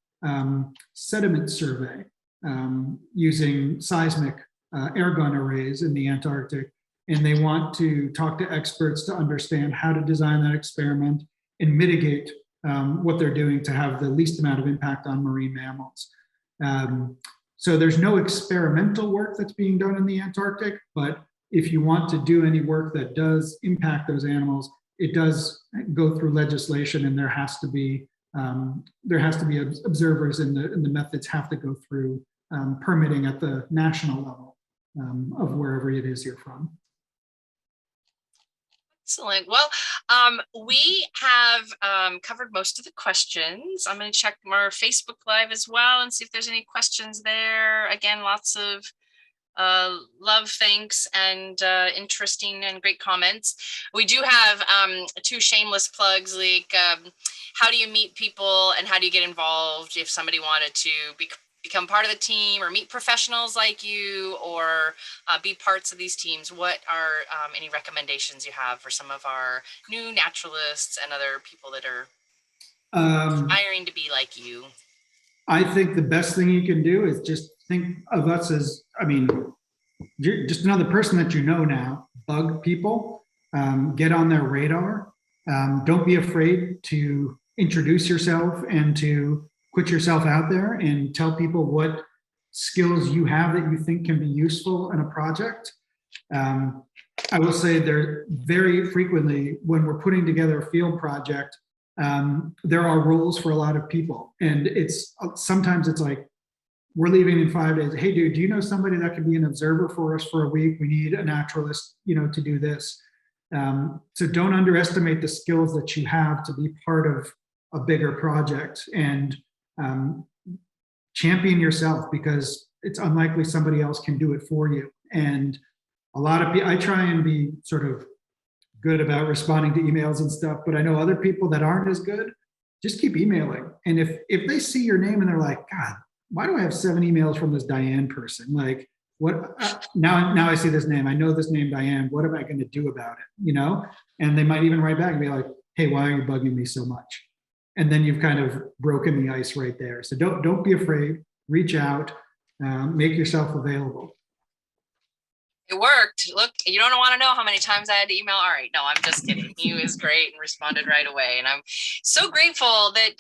sediment survey using seismic air gun arrays in the Antarctic. And they want to talk to experts to understand how to design that experiment and mitigate what they're doing to have the least amount of impact on marine mammals. So there's no experimental work that's being done in the Antarctic, but if you want to do any work that does impact those animals, it does go through legislation, and there has to be observers, and the methods have to go through permitting at the national level of wherever it is you're from. Excellent. Well, we have covered most of the questions. I'm going to check our Facebook Live as well and see if there's any questions there. Again, lots of love, thanks, and interesting and great comments. We do have two shameless plugs, like how do you meet people and how do you get involved if somebody wanted to become part of the team or meet professionals like you or be parts of these teams? What are any recommendations you have for some of our new naturalists and other people that are aspiring to be like you? I think the best thing you can do is just think of us as, you're just another person that you know now. Bug people, get on their radar. Don't be afraid to introduce yourself and to put yourself out there and tell people what skills you have that you think can be useful in a project. I will say there very frequently when we're putting together a field project, there are roles for a lot of people. And sometimes it's like, we're leaving in 5 days. Hey, dude, do you know somebody that could be an observer for us for a week? We need a naturalist, to do this. So don't underestimate the skills that you have to be part of a bigger project, and champion yourself, because it's unlikely somebody else can do it for you. And a lot of people, I try and be sort of good about responding to emails and stuff, but I know other people that aren't as good. Just keep emailing. And if they see your name and they're like, God, why do I have 7 emails from this Diane person? Like, what? Now I see this name. I know this name, Diane. What am I going to do about it? And they might even write back and be like, hey, why are you bugging me so much? And then you've kind of broken the ice right there. So don't be afraid. Reach out. Make yourself available. It worked. Look, you don't want to know how many times I had to email Ari. No, I'm just kidding. He was great and responded right away. And I'm so grateful that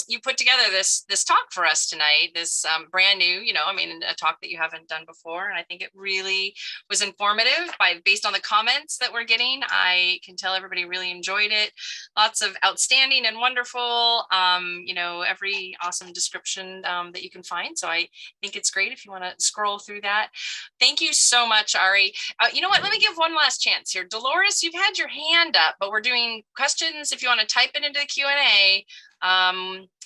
you put together this talk for us tonight. This brand new, a talk that you haven't done before. And I think it really was informative based on the comments that we're getting. I can tell everybody really enjoyed it. Lots of outstanding and wonderful, every awesome description that you can find. So I think it's great if you want to scroll through that. Thank you so much, Ari. You know what? Let me give one last chance here. Dolores, you've had your hand up, but we're doing questions. If you want to type it into the Q&A.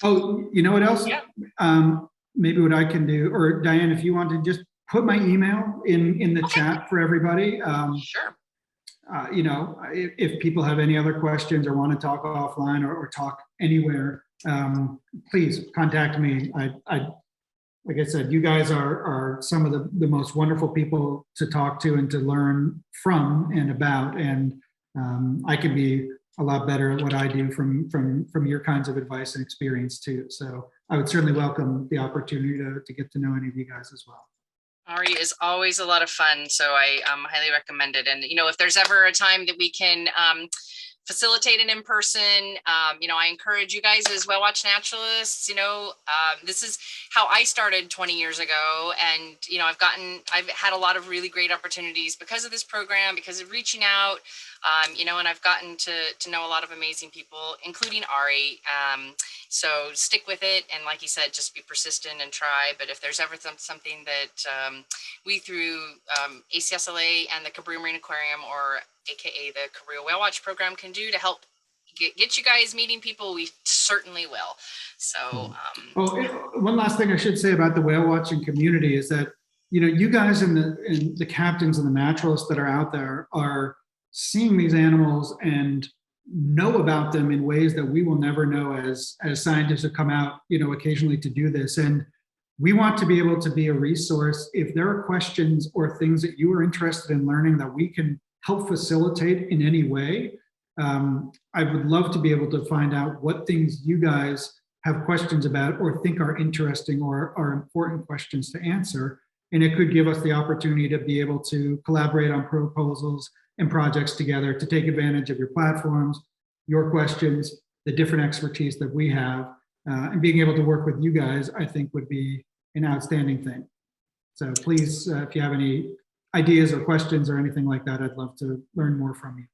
Oh, you know what else? Yeah. Maybe what I can do, or Diane, if you want to just put my email in the chat for everybody. Sure. If people have any other questions or want to talk offline or talk anywhere, please contact me. Like I said, you guys are some of the most wonderful people to talk to and to learn from and about. And I can be a lot better at what I do from your kinds of advice and experience too. So I would certainly welcome the opportunity to get to know any of you guys as well. Ari is always a lot of fun, so I highly recommend it. And if there's ever a time that we can facilitate an in-person, I encourage you guys as whale watch naturalists. This is how I started 20 years ago, and I've had a lot of really great opportunities because of this program, because of reaching out, and I've gotten to know a lot of amazing people, including Ari. So stick with it, and like he said, just be persistent and try. But if there's ever something that we through ACSLA and the Cabrillo Marine Aquarium, or AKA the Cabrillo Whale Watch program, can do to help get you guys meeting people, we certainly will. So one last thing I should say about the whale watching community is that you guys and the captains and the naturalists that are out there are seeing these animals and know about them in ways that we will never know as scientists who come out occasionally to do this. And we want to be able to be a resource if there are questions or things that you are interested in learning that we can help facilitate in any way. I would love to be able to find out what things you guys have questions about or think are interesting or are important questions to answer. And it could give us the opportunity to be able to collaborate on proposals and projects together to take advantage of your platforms, your questions, the different expertise that we have, and being able to work with you guys, I think would be an outstanding thing. So please, if you have any ideas or questions or anything like that, I'd love to learn more from you.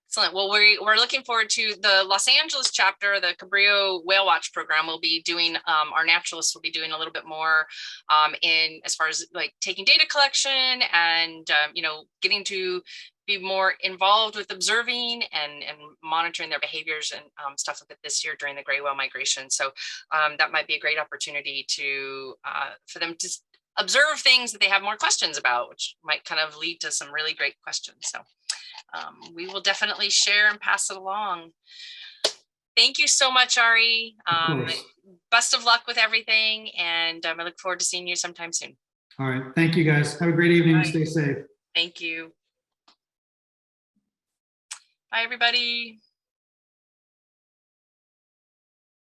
Excellent. Well, we're looking forward to the Los Angeles chapter. The Cabrillo Whale Watch program will be doing, our naturalists will be doing a little bit more in as far as like taking data collection and, getting to be more involved with observing and monitoring their behaviors and stuff like that this year during the gray whale migration. So that might be a great opportunity to for them to observe things that they have more questions about, which might kind of lead to some really great questions. So we will definitely share and pass it along. Thank you so much, Ari. Best of luck with everything, and I look forward to seeing you sometime soon. All right. Thank you, guys. Have a great evening. Right. Stay safe. Thank you. Bye, everybody.